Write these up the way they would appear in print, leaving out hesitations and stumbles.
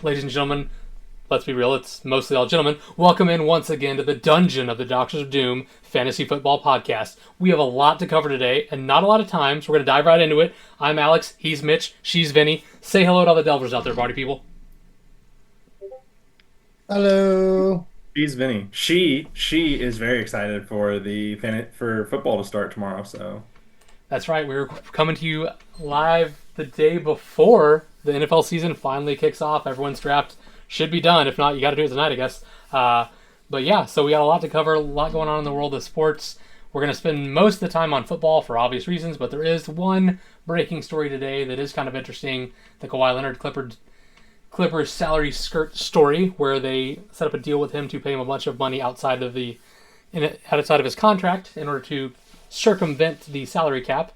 ladies and gentlemen, let's be real, it's mostly all gentlemen. Welcome in once again to the dungeon of the Doctors of Doom Fantasy Football Podcast. We have a lot to cover today and not a lot of time, so we're going to dive right into it. I'm Alex, he's Mitch, she's Vinny. Say hello to all the Delvers out there, party people. Hello. She's Vinny. She is very excited for for football to start tomorrow. So That's right, we're coming to you live the day before the NFL season finally kicks off. Everyone's draft should be done. If not, you got to do it tonight, I guess. But yeah, so we got a lot to cover, a lot going on in the world of sports. We're going to spend most of the time on football for obvious reasons, but there is one breaking story today that is kind of interesting. The Kawhi Leonard Clippers salary skirt story, where they set up a deal with him to pay him a bunch of money outside of his contract in order to circumvent the salary cap.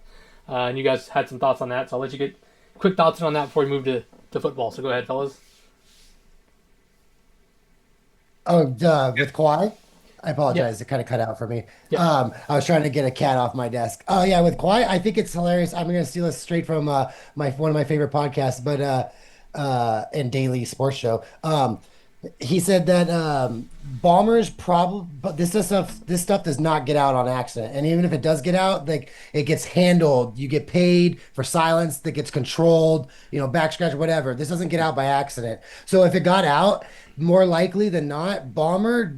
And you guys had some thoughts on that, so I'll let you get quick thoughts on that before we move to football. So go ahead, fellas. Oh, with Kawhi? I apologize. Yeah. It kind of cut out for me. Yeah. I was trying to get a cat off my desk. Oh, yeah, with Kawhi, I think it's hilarious. I'm going to steal this straight from one of my favorite podcasts, but and daily sports show. He said that bombers probably, but this stuff does not get out on accident. And even if it does get out, like it gets handled. You get paid for silence that gets controlled, back scratch, whatever. This doesn't get out by accident. So if it got out, more likely than not, Bomber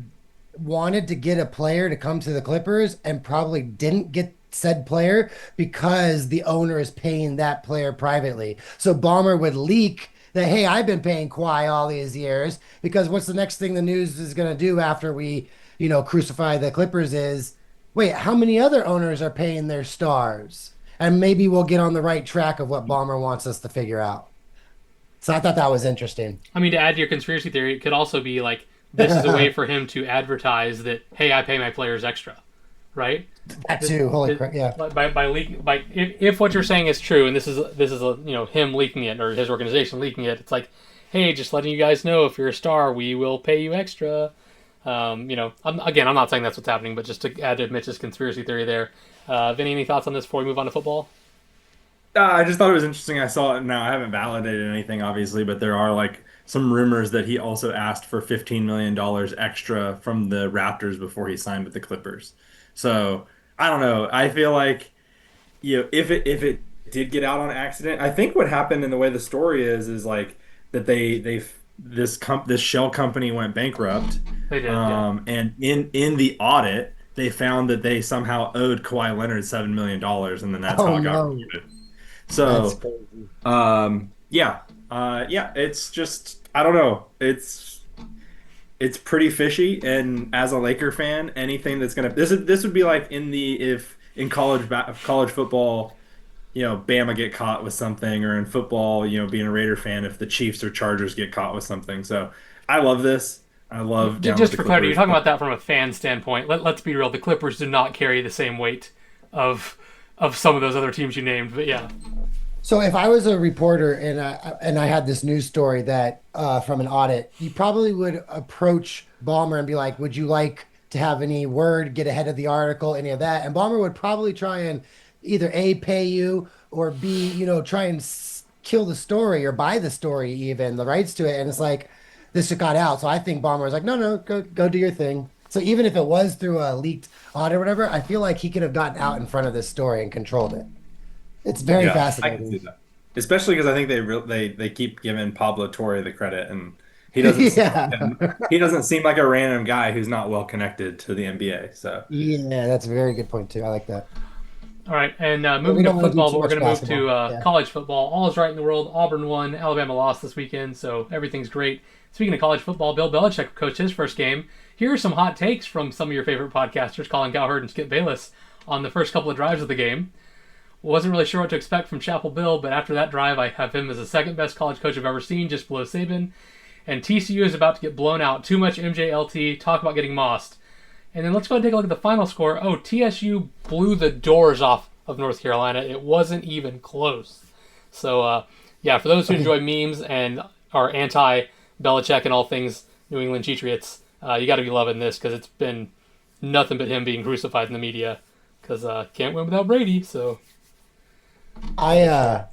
wanted to get a player to come to the Clippers and probably didn't get said player because the owner is paying that player privately. So Bomber would leak that, hey, I've been paying Kawhi all these years, because what's the next thing the news is going to do after we, crucify the Clippers is, wait, how many other owners are paying their stars? And maybe we'll get on the right track of what Bomber wants us to figure out. So I thought that was interesting. I mean, to add to your conspiracy theory, it could also be like, this is a way for him to advertise that, hey, I pay my players extra, right? That too. Holy crap! Yeah. By leaking, if what you're saying is true, and this is him leaking it or his organization leaking it, it's like, hey, just letting you guys know, if you're a star, we will pay you extra. I'm not saying that's what's happening, but just to add to Mitch's conspiracy theory there. Vinny, any thoughts on this before we move on to football? I just thought it was interesting. I saw it now. I haven't validated anything, obviously, but there are like some rumors that he also asked for $15 million extra from the Raptors before he signed with the Clippers. So I don't know. I feel like if it did get out on accident, I think what happened in the way the story is like that this shell company went bankrupt. They did, yeah. And in the audit they found that they somehow owed Kawhi Leonard $7 million, and then that's how Oh it got no, reported. that's So crazy. yeah, it's just I don't know. It's pretty fishy, and as a Laker fan, anything that's gonna this would be like if in college football, Bama get caught with something, or in football, being a Raider fan, if the Chiefs or Chargers get caught with something. So I love this. I love down with Just the for clarity, you're Clippers. talking about that from a fan standpoint. Let's be real, the Clippers do not carry the same weight of some of those other teams you named, but yeah. So if I was a reporter and I had this news story that from an audit, you probably would approach Balmer and be like, "Would you like to have any word, get ahead of the article, any of that?" And Balmer would probably try and either A, pay you, or B, try and kill the story or buy the story, even the rights to it. And it's like this just got out, so I think Balmer was like, "No, no, go do your thing." So even if it was through a leaked audit or whatever, I feel like he could have gotten out in front of this story and controlled it. It's very Yeah, I can see fascinating. that. Especially because I think they keep giving Pablo Torre the credit, and he doesn't seem Yeah. he doesn't seem like a random guy who's not well connected to the NBA. So Yeah, that's a very good point too. I like that. All right, and But we moving to don't want to do football, too but we're much going to move to basketball. Yeah. college football. All is right in the world. Auburn won, Alabama lost this weekend, so everything's great. Speaking of college football, Bill Belichick coached his first game. Here are some hot takes from some of your favorite podcasters, Colin Cowherd and Skip Bayless, on the first couple of drives of the game. Wasn't really sure what to expect from Chapel Bill, but after that drive, I have him as the second best college coach I've ever seen, just below Saban. And TCU is about to get blown out. Too much MJLT. Talk about getting mossed. And then let's go and take a look at the final score. Oh, TSU blew the doors off of North Carolina. It wasn't even close. So, yeah, for those who enjoy memes and are anti-Belichick and all things New England Patriots, you got to be loving this, because it's been nothing but him being crucified in the media, because can't win without Brady. So I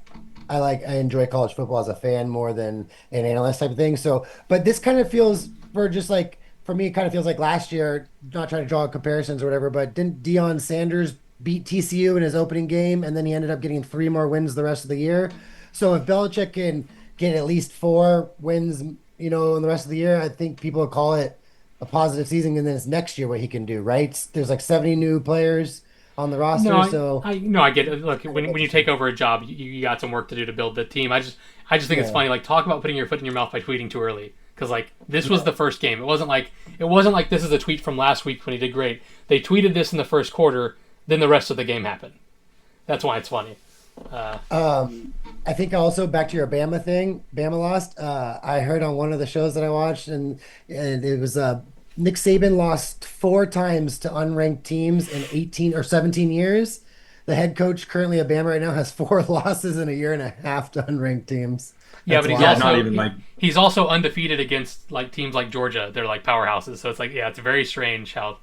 I enjoy college football as a fan more than an analyst type of thing. So, but this kind of feels for just like for me, it kind of feels like last year. Not trying to draw comparisons or whatever, but didn't Deion Sanders beat TCU in his opening game, and then he ended up getting three more wins the rest of the year. So if Belichick can get at least four wins, in the rest of the year, I think people will call it a positive season. And then it's next year what he can do, right? There's like 70 new players on the No, roster, so I get it. Look, when you take over a job, you got some work to do to build the team. I just think it's yeah, funny. Like, talk about putting your foot in your mouth by tweeting too early. Because like this was yeah. the first game. It wasn't like this is a tweet from last week when he did great. They tweeted this in the first quarter. Then the rest of the game happened. That's why it's funny. Uh, I think also back to your Bama thing. Bama lost. I heard on one of the shows that I watched, and it was Nick Saban lost four times to unranked teams in 18 or 17 years. The head coach currently at Bama right now has four losses in a year and a half to unranked teams. yeah, That's but he's Yeah, wild. not also even like he's also undefeated against like teams like Georgia. They're like powerhouses. So it's like yeah, it's very strange how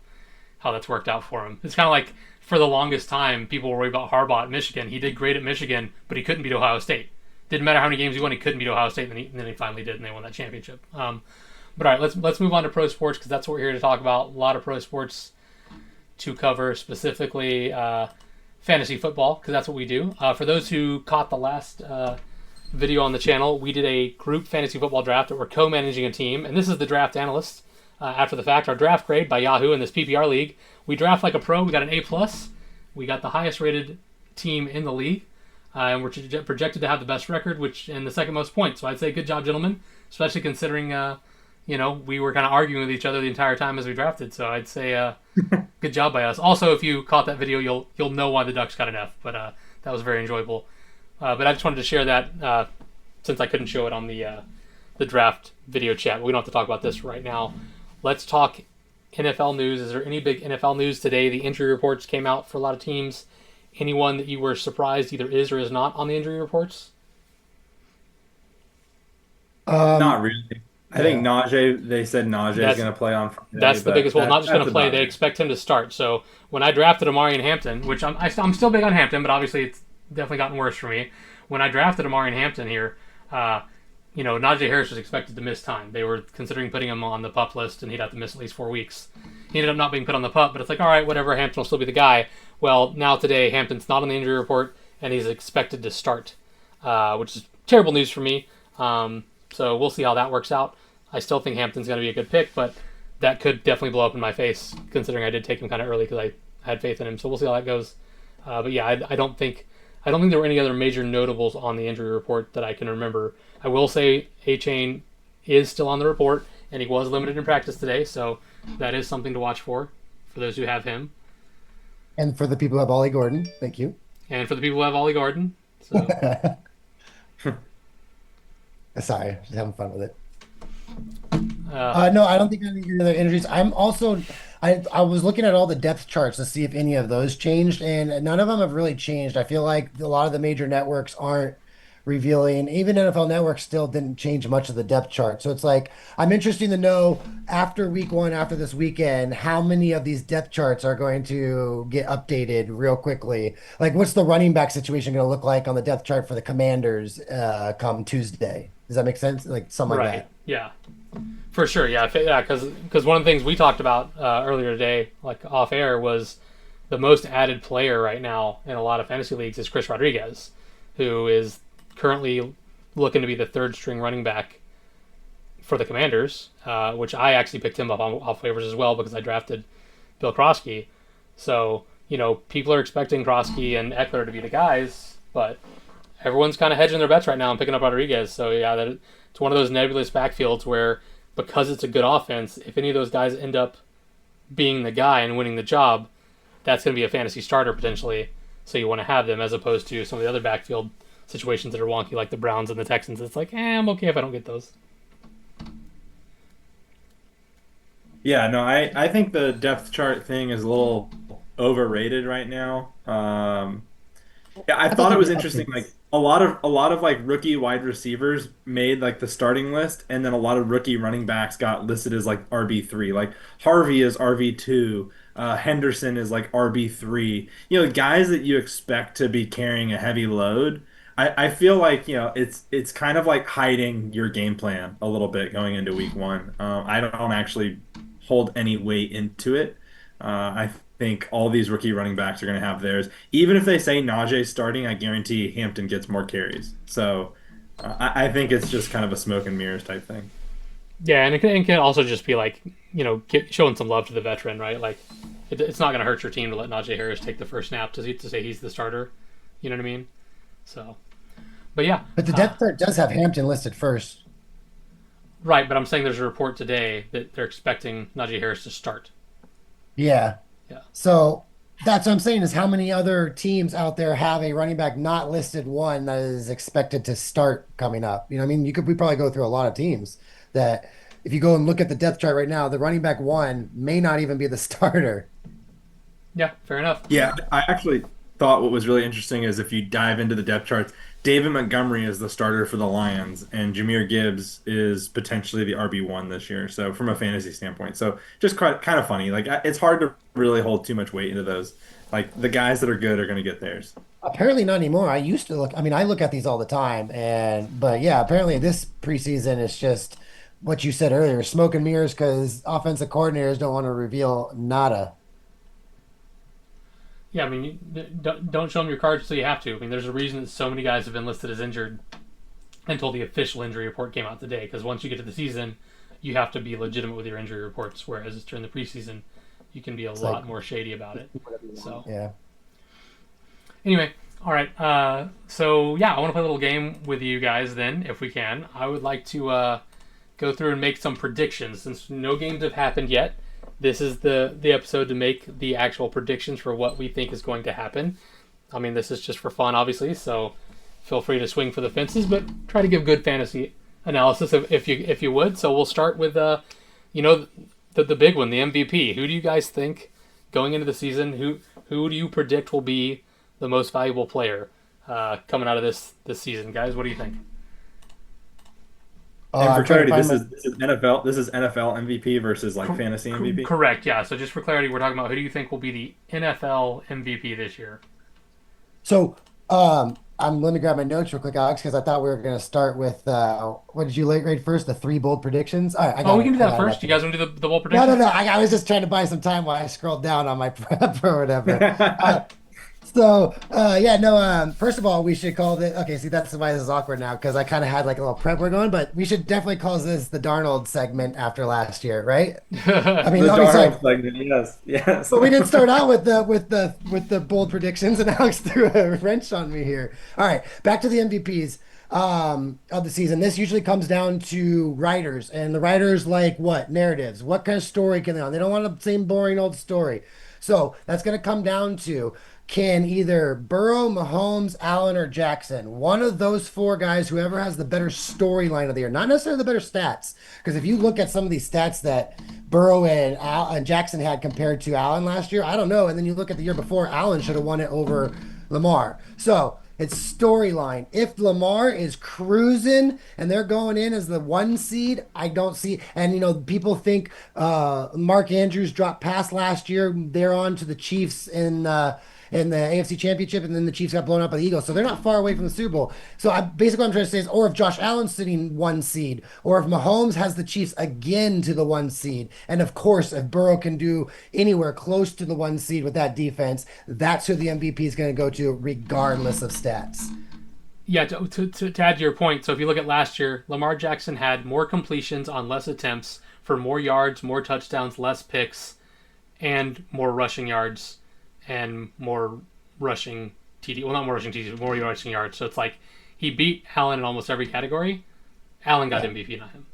that's worked out for him. It's kind of like for the longest time, people were worried about Harbaugh at Michigan. He did great at Michigan, but he couldn't beat Ohio State. Didn't matter how many games he won, he couldn't beat Ohio State, and then he finally did, and they won that championship. But all right, let's move on to pro sports because that's what we're here to talk about. A lot of pro sports to cover, specifically fantasy football because that's what we do. For those who caught the last video on the channel, we did a group fantasy football draft that we're co-managing a team, and this is the draft analyst. After the fact, our draft grade by Yahoo in this PPR league, we draft like a pro. We got an A plus. We got the highest rated team in the league, and we're projected to have the best record, which and the second most points. So I'd say good job, gentlemen, especially considering we were kind of arguing with each other the entire time as we drafted. So I'd say good job by us. Also, if you caught that video, you'll know why the Ducks got an F. But that was very enjoyable. But I just wanted to share that since I couldn't show it on the draft video chat. But we don't have to talk about this right now. Let's talk NFL news. Is there any big NFL news today? The injury reports came out for a lot of teams. Anyone that you were surprised either is or is not on the injury reports? not Um, really. I think yeah. Najee. They said Najee is That's going to play on Friday, that's the but biggest. Well, not just going that's to play. about They it. expect him to start. So when I drafted Amari in Hampton, which I'm still big on Hampton, but obviously it's definitely gotten worse for me. When I drafted Amari in Hampton here, uh, Najee Harris was expected to miss time. They were considering putting him on the pup list, and he'd have to miss at least 4 weeks. He ended up not being put on the pup, but it's like, all right, whatever. Hampton will still be the guy. Well, now today, Hampton's not on the injury report, and he's expected to start, which is terrible news for me. So we'll see how that works out. I still think Hampton's going to be a good pick, but that could definitely blow up in my face, considering I did take him kind of early because I had faith in him. So we'll see how that goes. But yeah, I don't think there were any other major notables on the injury report that I can remember. I will say A-Chain is still on the report, and he was limited in practice today, so that is something to watch for those who have him, And for the people who have Ollie Gordon, thank you. and for the people who have Ollie Garden. So Sorry, just having fun with it. uh, No, I don't think any other injuries. I was looking at all the depth charts to see if any of those changed, and none of them have really changed. I feel like a lot of the major networks aren't revealing. Even NFL Network still didn't change much of the depth chart. So it's like I'm interested to know after week one, after this weekend, how many of these depth charts are going to get updated real quickly. Like, what's the running back situation going to look like on the depth chart for the Commanders come Tuesday? Does that make sense? Like something like right, that. yeah, for sure, yeah, because one of the things we talked about earlier today, like off air, was the most added player right now in a lot of fantasy leagues is Chris Rodriguez, who is currently looking to be the third string running back for the Commanders, which I actually picked him up off waivers as well because I drafted Bill Krosky. So, people are expecting Krosky and Eckler to be the guys, but everyone's kind of hedging their bets right now and picking up Rodriguez. So, yeah, it's one of those nebulous backfields where because it's a good offense, if any of those guys end up being the guy and winning the job, that's going to be a fantasy starter potentially. So you want to have them as opposed to some of the other backfield situations that are wonky, like the Browns and the Texans. It's like, I'm okay if I don't get those. Yeah, no, I think the depth chart thing is a little overrated right now. Yeah, I I thought thought it there'd was be interesting. Like updates. a lot of like rookie wide receivers made like the starting list, and then a lot of rookie running backs got listed as like RB3. Like Harvey is RB2, Henderson is like RB3. Guys that you expect to be carrying a heavy load. I feel like, it's kind of like hiding your game plan a little bit going into week one. I don't actually hold any weight into it. I think all these rookie running backs are going to have theirs. Even if they say Najee's starting, I guarantee Hampton gets more carries. So I think it's just kind of a smoke and mirrors type thing. Yeah, and it can also just be like, showing some love to the veteran, right? Like, it's not going to hurt your team to let Najee Harris take the first snap to say he's the starter. You know what I mean? So, but yeah. But the depth chart does have Hampton listed first. Right, but I'm saying there's a report today that they're expecting Najee Harris to start. Yeah. Yeah. So that's what I'm saying is how many other teams out there have a running back not listed one that is expected to start coming up? You know, what I mean, we probably go through a lot of teams that if you go and look at the depth chart right now, the running back one may not even be the starter. Yeah, fair enough. Yeah, I actually thought what was really interesting is if you dive into the depth charts, David Montgomery is the starter for the Lions, and Jahmyr Gibbs is potentially the RB1 this year. So from a fantasy standpoint, so just kind of funny. Like it's hard to really hold too much weight into those. Like the guys that are good are going to get theirs. Apparently not anymore. I used to look, I mean, I look at these all the time but yeah, apparently this preseason is just what you said earlier, smoke and mirrors because offensive coordinators don't want to reveal nada. Yeah, I mean, don't show them your cards until you have to. I mean, there's a reason that so many guys have been listed as injured until the official injury report came out today. Because once you get to the season, you have to be legitimate with your injury reports. Whereas during the preseason, you can be a lot more shady about it. So Yeah. anyway, all right. So yeah, I want to play a little game with you guys. Then, if we can, I would like to go through and make some predictions since no games have happened yet. This is the episode to make the actual predictions for what we think is going to happen. I mean, this is just for fun, obviously, so feel free to swing for the fences, but try to give good fantasy analysis if you would. So we'll start with the big one, the MVP. Who do you guys think going into the season? Who do you predict will be the most valuable player coming out of this season, guys? What do you think? And for I'm trying to clarity, find this is NFL. This is NFL MVP versus like fantasy MVP. Correct, yeah. So just for clarity, we're talking about who do you think will be the NFL MVP this year? So, let me grab my notes real quick, Alex, because I thought we were going to start with what did you rate first? The three bold predictions. All right, I got We it. can do I that got it first. up You here. guys want to do the bold No, no, predictions? no. I was just trying to buy some time while I scrolled down on my prep or whatever. Yeah, no. First of all, we should call this. Okay, see, that's why this is awkward now because I kind of had like a little prep we're going, but we should definitely call this the Darnold segment after last year, right? I mean, The obviously, Darnold segment, yes, yes. but we didn't start out with the bold predictions, and Alex threw a wrench on me here. All right, back to the MVPs of the season. This usually comes down to writers, and the writers like what narratives, what kind of story can they on? They don't want the same boring old story. So that's going to come down to can either Burrow, Mahomes, Allen, or Jackson, one of those four guys, whoever has the better storyline of the year, not necessarily the better stats. Because if you look at some of these stats that Burrow and Jackson had compared to Allen last year, I don't know. And then you look at the year before, Allen should have won it over Lamar. So it's storyline. If Lamar is cruising and they're going in as the one seed, I don't see. And people think Mark Andrews dropped past last year. They're on to the Chiefs in the AFC Championship, and then the Chiefs got blown out by the Eagles. So they're not far away from the Super Bowl. So basically what I'm trying to say is, or if Josh Allen's sitting one seed, or if Mahomes has the Chiefs again to the one seed, and of course, if Burrow can do anywhere close to the one seed with that defense, that's who the MVP is going to go to regardless of stats. Yeah, to add to your point, so if you look at last year, Lamar Jackson had more completions on less attempts for more yards, more touchdowns, less picks, and more rushing yards and more rushing TD. Well, not more rushing TDs, but more rushing yards. So it's like he beat Allen in almost every category. Allen got MVP, not him.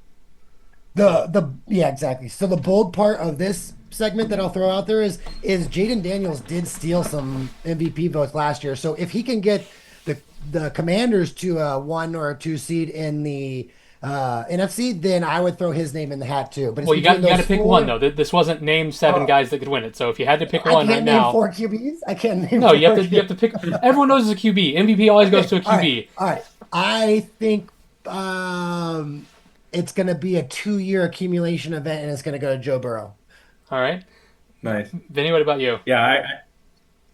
Yeah, exactly. So the bold part of this segment that I'll throw out there is Jaden Daniels did steal some MVP votes last year. So if he can get the Commanders to a 1 or a 2 seed in the NFC, then I would throw his name in the hat too. But Well, you got to pick one though. This wasn't name 7 guys that could win it. So if you had to pick one I right can't name now, 4 QBs. I can't name. no, 4 you have to pick. Everyone knows it's a QB. MVP always goes to a QB. All right. I think it's going to be a 2-year accumulation event, and it's going to go to Joe Burrow. All right, Nice. Vinny, what about you? Yeah,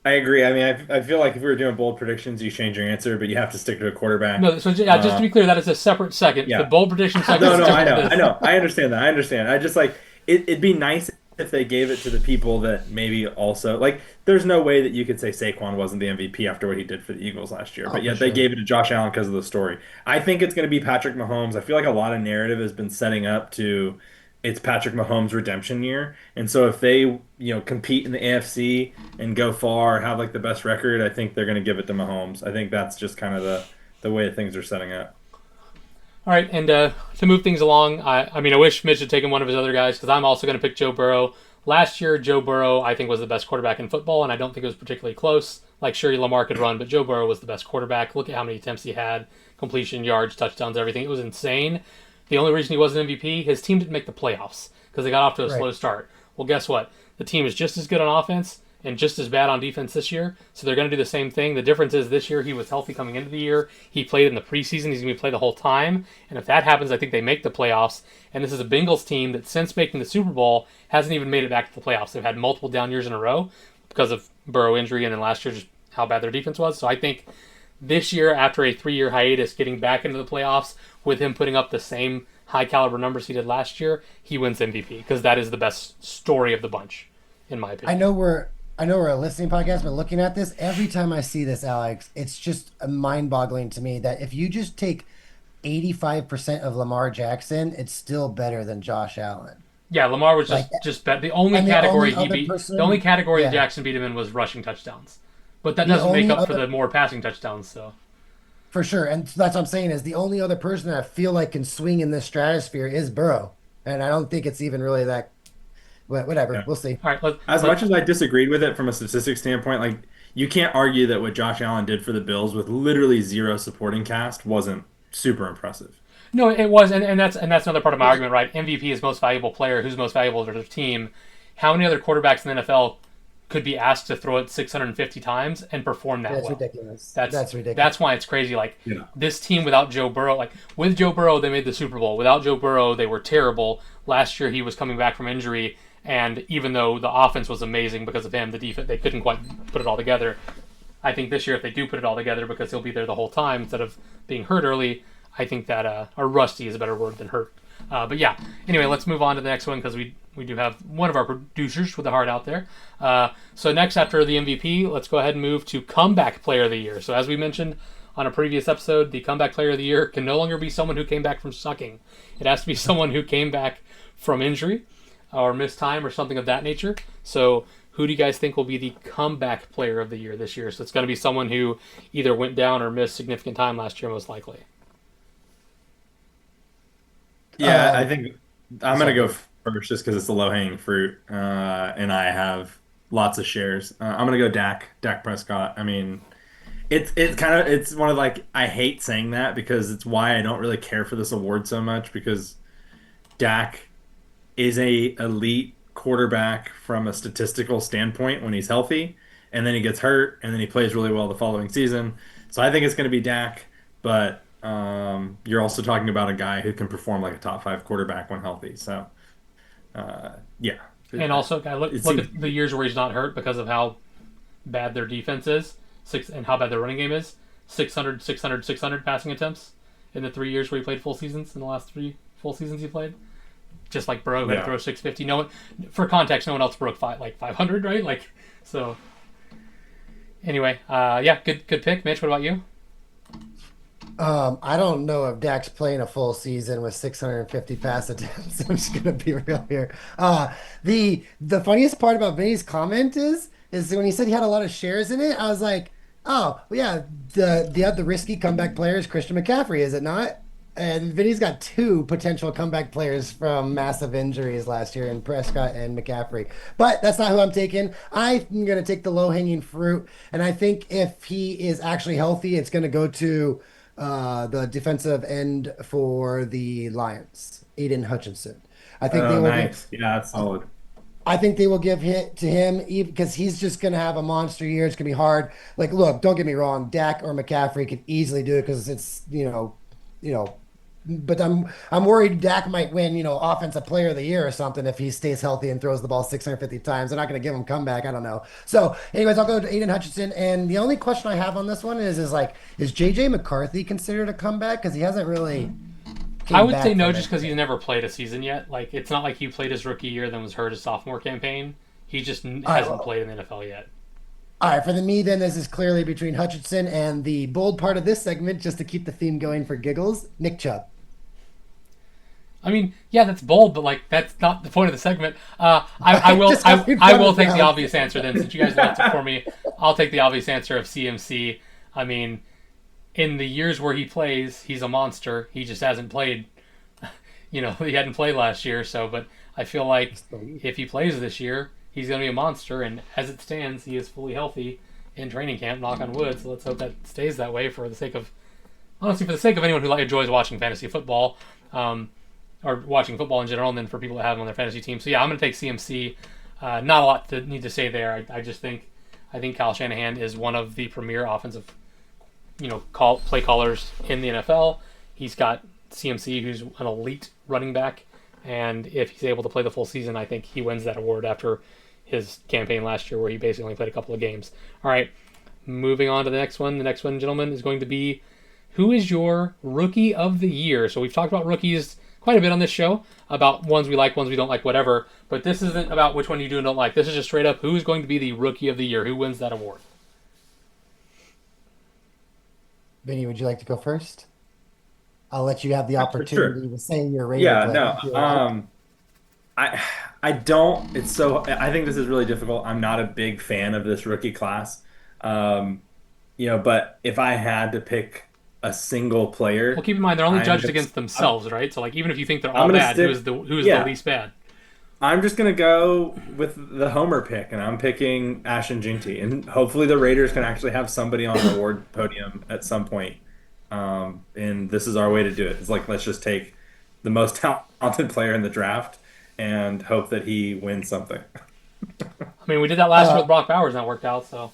I agree. I mean, I feel like if we were doing bold predictions, you change your answer, but you have to stick to a quarterback. No, so yeah, just to be clear, that is a separate second. The Yeah. bold prediction segment No, is no, I different know, than I this. know. I understand that. I understand. I just like it'd be nice if they gave it to the people that maybe also like. There's no way that you could say Saquon wasn't the MVP after what he did for the Eagles last year, Oh, but for yet they sure. gave it to Josh Allen because of the story. I think it's going to be Patrick Mahomes. I feel like a lot of narrative has been setting up to it's Patrick Mahomes' redemption year, and so if they compete in the AFC and go far, have like the best record, I think they're going to give it to Mahomes. I think that's just kind of the way things are setting up. All right, and to move things along, I mean, I wish Mitch had taken one of his other guys because I'm also going to pick Joe Burrow. Last year, Joe Burrow, I think, was the best quarterback in football, and I don't think it was particularly close. Like, sure, Lamar could run, but Joe Burrow was the best quarterback. Look at how many attempts he had, completion, yards, touchdowns, everything. It was insane. The only reason he wasn't MVP, his team didn't make the playoffs because they got off to a Right. slow start. Well, guess what? The team is just as good on offense and just as bad on defense this year. So they're going to do the same thing. The difference is this year he was healthy coming into the year. He played in the preseason. He's going to play the whole time. And if that happens, I think they make the playoffs. And this is a Bengals team that since making the Super Bowl hasn't even made it back to the playoffs. They've had multiple down years in a row because of Burrow injury and then last year just how bad their defense was. So I think this year, after a 3 year hiatus, getting back into the playoffs with him putting up the same high caliber numbers he did last year, he wins MVP because that is the best story of the bunch, in my I opinion. know we're I know we're a listening podcast, but looking at this, every time I see this, Alex, it's just mind-boggling to me that if you just take 85% of Lamar Jackson, it's still better than Josh Allen. Yeah, Lamar was Like, just bet. The only and the category only he other beat, the only person, category that yeah, Jackson beat him in was rushing touchdowns, but that the doesn't make only up for other the more passing touchdowns. So for sure, and that's what I'm saying is the only other person that I feel like can swing in this stratosphere is Burrow, and I don't think it's even really that. But whatever, Yeah. we'll see. all right, As much as I disagreed with it from a statistics standpoint, like you can't argue that what Josh Allen did for the Bills with literally zero supporting cast wasn't super impressive. no, it was, and that's another part of my argument, right? MVP is most valuable player. Who's most valuable to their team? How many other quarterbacks in the NFL could be asked to throw it 650 times and perform that That's well? ridiculous. That's That's ridiculous. that's why it's crazy. Like Yeah. this team without Joe Burrow, like with Joe Burrow, they made the Super Bowl. Without Joe Burrow, they were terrible. Last year, he was coming back from injury, and even though the offense was amazing because of him, the defense they couldn't quite put it all together. I think this year, if they do put it all together, because he'll be there the whole time instead of being hurt early, I think that or rusty is a better word than hurt. But yeah, anyway, let's move on to the next one because we do have one of our producers with the heart out there. So next, after the MVP, let's go ahead and move to comeback player of the year. So as we mentioned on a previous episode, the comeback player of the year can no longer be someone who came back from sucking. It has to be someone who came back from injury or missed time or something of that nature. So who do you guys think will be the comeback player of the year this year? So it's going to be someone who either went down or missed significant time last year, most likely. Yeah, I Um, think I'm gonna sorry, go go. first just because it's the low-hanging fruit, and I have lots of shares. I'm gonna go Dak Prescott. I mean, it's kind of it's one of like I hate saying that because it's why I don't really care for this award so much because Dak is a elite quarterback from a statistical standpoint when he's healthy, and then he gets hurt, and then he plays really well the following season. So I think it's going to be Dak, but you're also talking about a guy who can perform like a top five quarterback when healthy. So yeah, And also, guy, look it look seems at the years where he's not hurt because of how bad their defense is, and how bad their running game is. 600, 600, 600 passing attempts in the 3 years where he played full seasons. In the last three full seasons he played, just like Burrow who had to yeah. throw 650. No one, for context, no one else broke 500, right? Like so. Anyway, yeah, good pick, Mitch. What about you? I don't know if Dak's playing a full season with 650 pass attempts. I'm just gonna be real here. The funniest part about Vinny's comment is when he said he had a lot of shares in it. I was like, oh well, yeah, the risky comeback player is Christian McCaffrey, is it not? And Vinny's got two potential comeback players from massive injuries last year in Prescott and McCaffrey. But that's not who I'm taking. I'm going to take the low hanging fruit. And I think if he is actually healthy, it's going to go to the defensive end for the Lions, Aiden Hutchinson. I think they Oh, will give. nice. Yeah, that's solid. I think they will give it to him because he's just going to have a monster year. It's going to be hard. Like, look, don't get me wrong. Dak or McCaffrey could easily do it because it's, you know, but I'm worried Dak might win, offensive player of the year or something if he stays healthy and throws the ball 650 times. They're not going to give him comeback. I don't know. So, anyways, I'll go to Aiden Hutchinson. And the only question I have on this one is like, is JJ McCarthy considered a comeback? Because he hasn't really I came would say back no, from just it. because he's never played a season yet. Like, it's not like he played his rookie year, then was hurt his sophomore campaign. He just All right, hasn't played in the NFL yet. all right. For me, then this is clearly between Hutchinson and the bold part of this segment, just to keep the theme going for giggles, Nick Chubb. I mean, yeah, that's bold, but like that's not the point of the segment. I will Just having I fun will with take the that. obvious answer then, since you guys left it for me. I'll take the obvious answer of CMC. I mean, in the years where he plays, he's a monster. He just hasn't played. He hadn't played last year, so. But I feel like if he plays this year, he's going to be a monster. And as it stands, he is fully healthy in training camp. Knock on wood. So let's hope that stays that way for the sake of, honestly, for the sake of anyone who enjoys watching fantasy football. Or watching football in general, and then for people that have him on their fantasy team. So yeah, I'm going to take CMC. Not a lot to need to say there. I just think Kyle Shanahan is one of the premier offensive, play callers in the NFL. He's got CMC, who's an elite running back, and if he's able to play the full season, I think he wins that award after his campaign last year, where he basically only played a couple of games. All right, moving on to the next one. The next one, gentlemen, is going to be who is your rookie of the year? So we've talked about rookies quite a bit on this show, about ones we like, ones we don't like, whatever. But this isn't about which one you do and don't like. This is just straight up who is going to be the rookie of the year? Who wins that award? Vinny, would you like to go first? I'll let you have the For sure. opportunity to say your rating Yeah, player no. if you like. I I don't. It's so. I think this is really difficult. I'm not a big fan of this rookie class. Um, but if I had to pick a single Well, player, keep in mind they're only I'm judged gonna against themselves, right? So like even if you think they're I'm all gonna bad, stick. who is the Yeah, least bad? I'm just gonna go with the Homer pick, and I'm picking Ashton Jinty, and hopefully the Raiders can actually have somebody on the award podium at some point. And this is our way to do it. It's like let's just take the most talented player in the draft and hope that he wins something. I mean, we did that last year Uh, with Brock Bowers, and that worked out. So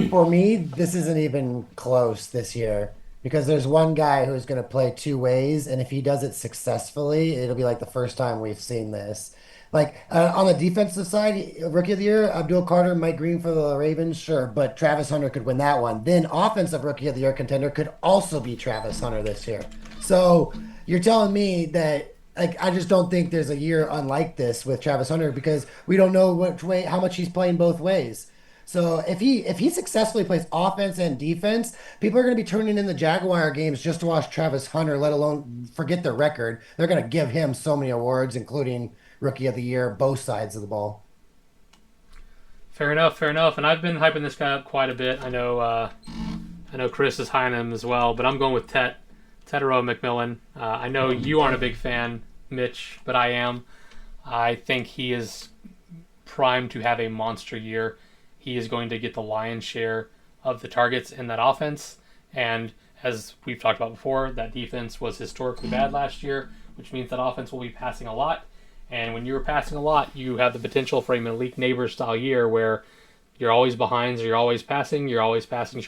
for me, this isn't even close this year because there's one guy who's going to play two ways, and if he does it successfully, it'll be like the first time we've seen this. Like on the defensive side, rookie of the year, Abdul Carter, Mike Green for the Ravens, sure, but Travis Hunter could win that one. Then offensive rookie of the year contender could also be Travis Hunter this year. So you're telling me that like I just don't think there's a year unlike this with Travis Hunter because we don't know which way how much he's playing both ways. So if he successfully plays offense and defense, people are going to be turning in the Jaguar games just to watch Travis Hunter, let alone forget the record. They're going to give him so many awards, including Rookie of the Year, both sides of the ball. fair enough, fair enough. And I've been hyping this guy up quite a bit. I know Chris is high on him as well, but I'm going with Tetero McMillan. I know you aren't a big fan, Mitch, but I am. I think he is primed to have a monster year. He is going to get the lion's share of the targets in that offense. And as we've talked about before, that defense was historically bad last year, which means that offense will be passing a lot. And when you're passing a lot, you have the potential for a Malik Neighbors style year where you're always behind, so you're always passing, so you're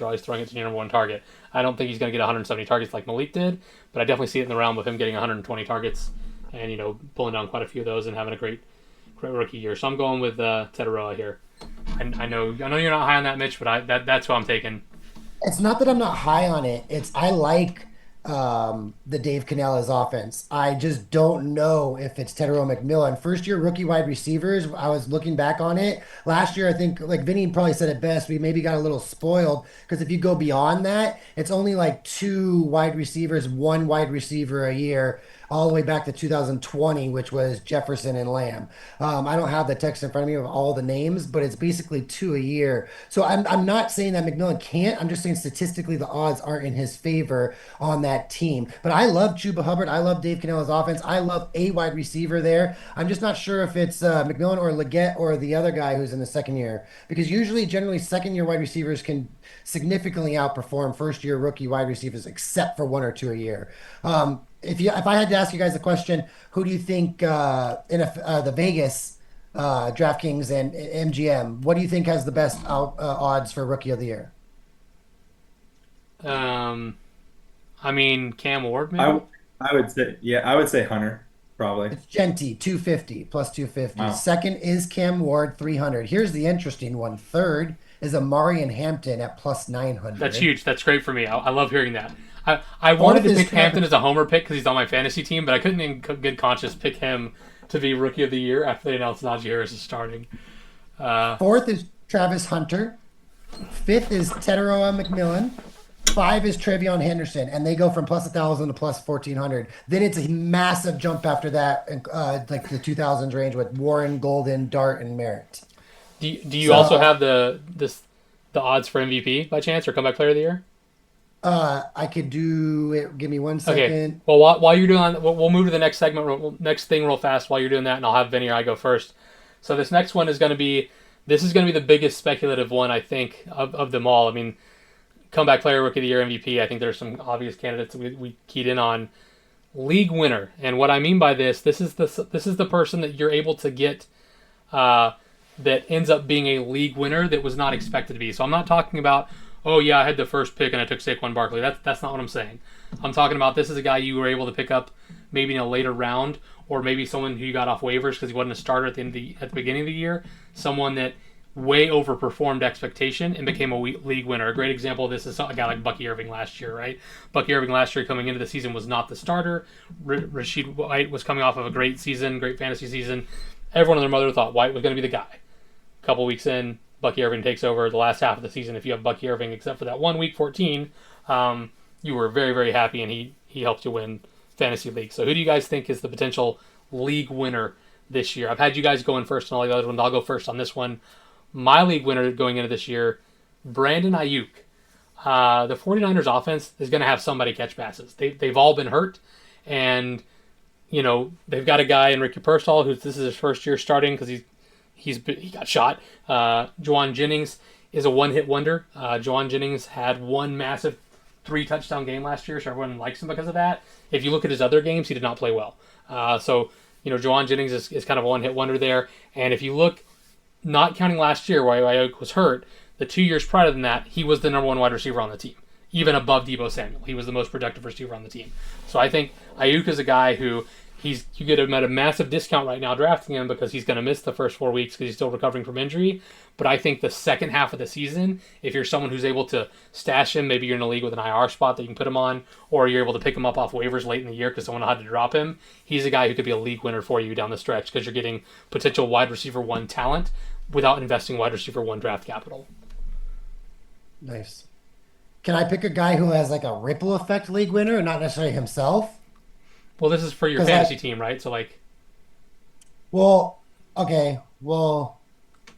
always throwing it to your number one target. I don't think he's going to get 170 targets like Malik did, but I definitely see it in the realm of him getting 120 targets and pulling down quite a few of those and having a great rookie year. So I'm going with Tetaroa here. I know you're not high on that, Mitch, but that's who I'm taking. It's not that I'm not high on it. It's I like the Dave Canales offense. I just don't know if it's Tedero McMillan. First year rookie wide receivers, I was looking back on it. Last year, I think, like Vinny probably said it best, we maybe got a little spoiled because if you go beyond that, it's only like two wide receivers, one wide receiver a year, all the way back to 2020, which was Jefferson and Lamb. I don't have the text in front of me of all the names, but it's basically two a year. So I'm not saying that McMillan can't. I'm just saying statistically the odds aren't in his favor on that team. But I love Chuba Hubbard. I love Dave Canales' offense. I love a wide receiver there. I'm just not sure if it's McMillan or Leggett or the other guy who's in the second year. Because usually, generally, second year wide receivers can significantly outperform first year rookie wide receivers, except for one or two a year. If I had to ask you guys a question, who do you think the Vegas DraftKings and MGM? What do you think has the best odds for Rookie of the Year? Um, I mean, Cam Ward, maybe? I I would say Hunter, probably. It's Genty, 250 plus 250. Wow. Second is Cam Ward, 300. Here's the interesting one. Third is Amari and Hampton at plus That's 900. huge. That's great for me. I love hearing that. I wanted Fourth to is pick Hampton Travis. as a homer pick because he's on my fantasy team, but I couldn't in good conscience pick him to be rookie of the year after they announced Najee Harris is starting. Fourth is Travis Hunter. Fifth is Teteroa McMillan. Five is Trevion Henderson, and they go from plus 1,000 to plus 1,400. Then it's a massive jump after that, like the 2000s range with Warren, Golden, Dart, and Merritt. Do you also So have the odds for MVP by chance or comeback player of the year? I could do it. Give me one Okay. second. Well, while you're doing, we'll move to the next segment, next thing real fast while you're doing that, and I'll have Vinny or I go first. So this next one is going to be, this is going to be the biggest speculative one I think of them all. I mean, comeback player, rookie of the year, MVP. I think there's some obvious candidates that we keyed in on. League winner, and what I mean by this is the person that you're able to get that ends up being a league winner that was not expected to be. So I'm not talking about, oh yeah, I had the first pick and I took Saquon Barkley. That's not what I'm saying. I'm talking about this is a guy you were able to pick up maybe in a later round, or maybe someone who you got off waivers because he wasn't a starter at the beginning of the year. Someone that way overperformed expectation and became a league winner. A great example of this is a guy like Bucky Irving last year, right? Bucky Irving last year coming into the season was not the starter. Rashid White was coming off of a great season, great fantasy season. Everyone and their mother thought White was going to be the guy. A couple weeks in, Bucky Irving takes over the last half of the season. If you have Bucky Irving, except for that 1 week 14, you were very, very happy, and he helped you win fantasy league. So who do you guys think is the potential league winner this year? I've had you guys going first on all the other ones. I'll go first on this one. My league winner going into this year, Brandon Ayuk. The 49ers offense is going to have somebody catch passes. They've all been hurt, and they've got a guy in Ricky Pearsall this is his first year starting because he got shot. Juwan Jennings is a one-hit wonder. Juwan Jennings had one massive 3-touchdown game last year, so everyone likes him because of that. If you look at his other games, he did not play well. Juwan Jennings is kind of a one-hit wonder there. And if you look, not counting last year where Ayuk was hurt, the 2 years prior than that, he was the number one wide receiver on the team, even above Deebo Samuel. He was the most productive receiver on the team. So I think Ayuk is a guy who you get him at a massive discount right now drafting him because he's going to miss the first 4 weeks because he's still recovering from injury. But I think the second half of the season, if you're someone who's able to stash him, maybe you're in a league with an IR spot that you can put him on, or you're able to pick him up off waivers late in the year because someone had to drop him, he's a guy who could be a league winner for you down the stretch because you're getting potential wide receiver 1 talent without investing wide receiver 1 draft capital. Nice. Can I pick a guy who has like a ripple effect league winner and not necessarily himself? Well, this is for your Because fantasy team, right? So well, okay, well,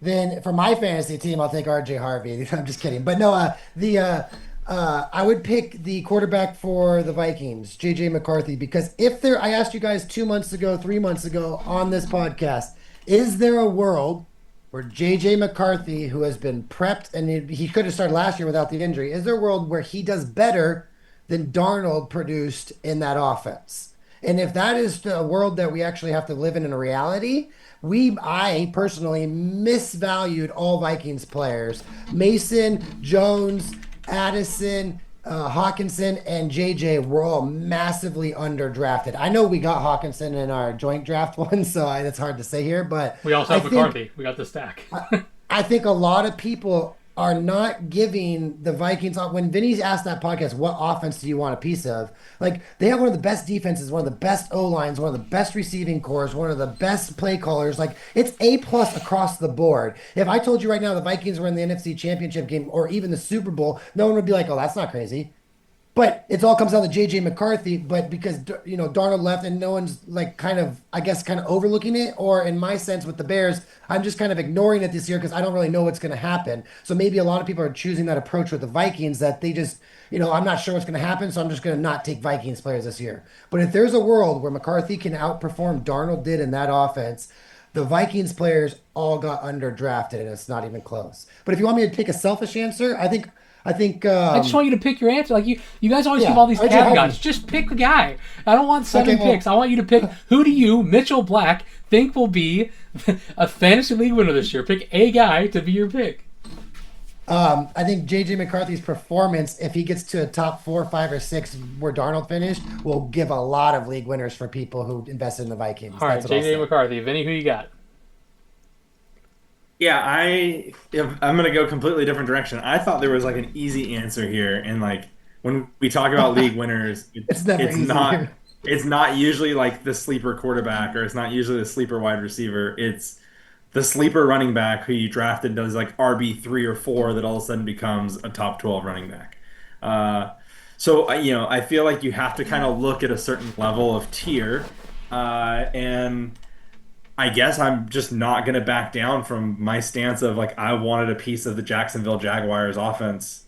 then for my fantasy team, I'll take RJ Harvey. I'm just kidding, but no, I would pick the quarterback for the Vikings, JJ McCarthy, because I asked you guys 2 months ago, 3 months ago on this podcast, is there a world where JJ McCarthy, who has been prepped and he could have started last year without the injury, is there a world where he does better than Darnold produced in that offense? And if that is the world that we actually have to live in a reality, I personally misvalued all Vikings players. Mason, Jones, Addison, Hawkinson, and JJ were all massively underdrafted. I know we got Hawkinson in our joint draft one, so that's hard to say here, but we also have McCarthy. We got the stack. I think a lot of people are not giving the Vikings, when Vinny's asked that podcast, what offense do you want a piece of? Like, they have one of the best defenses, one of the best O-lines, one of the best receiving cores, one of the best play callers. Like, it's A+ across the board. If I told you right now the Vikings were in the NFC Championship game or even the Super Bowl, no one would be like, oh, that's not crazy. But it all comes down to J.J. McCarthy, but because, Darnold left and no one's kind of overlooking it, or in my sense with the Bears, I'm just kind of ignoring it this year because I don't really know what's going to happen. So maybe a lot of people are choosing that approach with the Vikings that they just, I'm not sure what's going to happen, so I'm just going to not take Vikings players this year. But if there's a world where McCarthy can outperform Darnold did in that offense, the Vikings players all got underdrafted, and it's not even close. But if you want me to take a selfish answer, I think I just want you to pick your answer. Like you guys always Yeah, give all these RJ caveats. Harvey. Just pick a guy. I don't want 7 Okay, well- picks. I want you to pick who do you, Mitchell Black, think will be a fantasy league winner this year. Pick a guy to be your pick. I think JJ McCarthy's performance, if he gets to a top 4, 5, or 6 where Darnold finished, will give a lot of league winners for people who invested in the Vikings. All right, That's what I'll JJ say. McCarthy. Vinny, who you got? Yeah, I'm gonna go completely different direction. I thought there was like an easy answer here, and like when we talk about league winners, It's never it's easy not here. it's not usually like the sleeper quarterback or it's not usually the sleeper wide receiver. It's the sleeper running back who you drafted does like RB3 or 4 that all of a sudden becomes a top 12 running back. Uh, I feel like you have to kind of look at a certain level of tier, and I guess I'm just not going to back down from my stance of like I wanted a piece of the Jacksonville Jaguars offense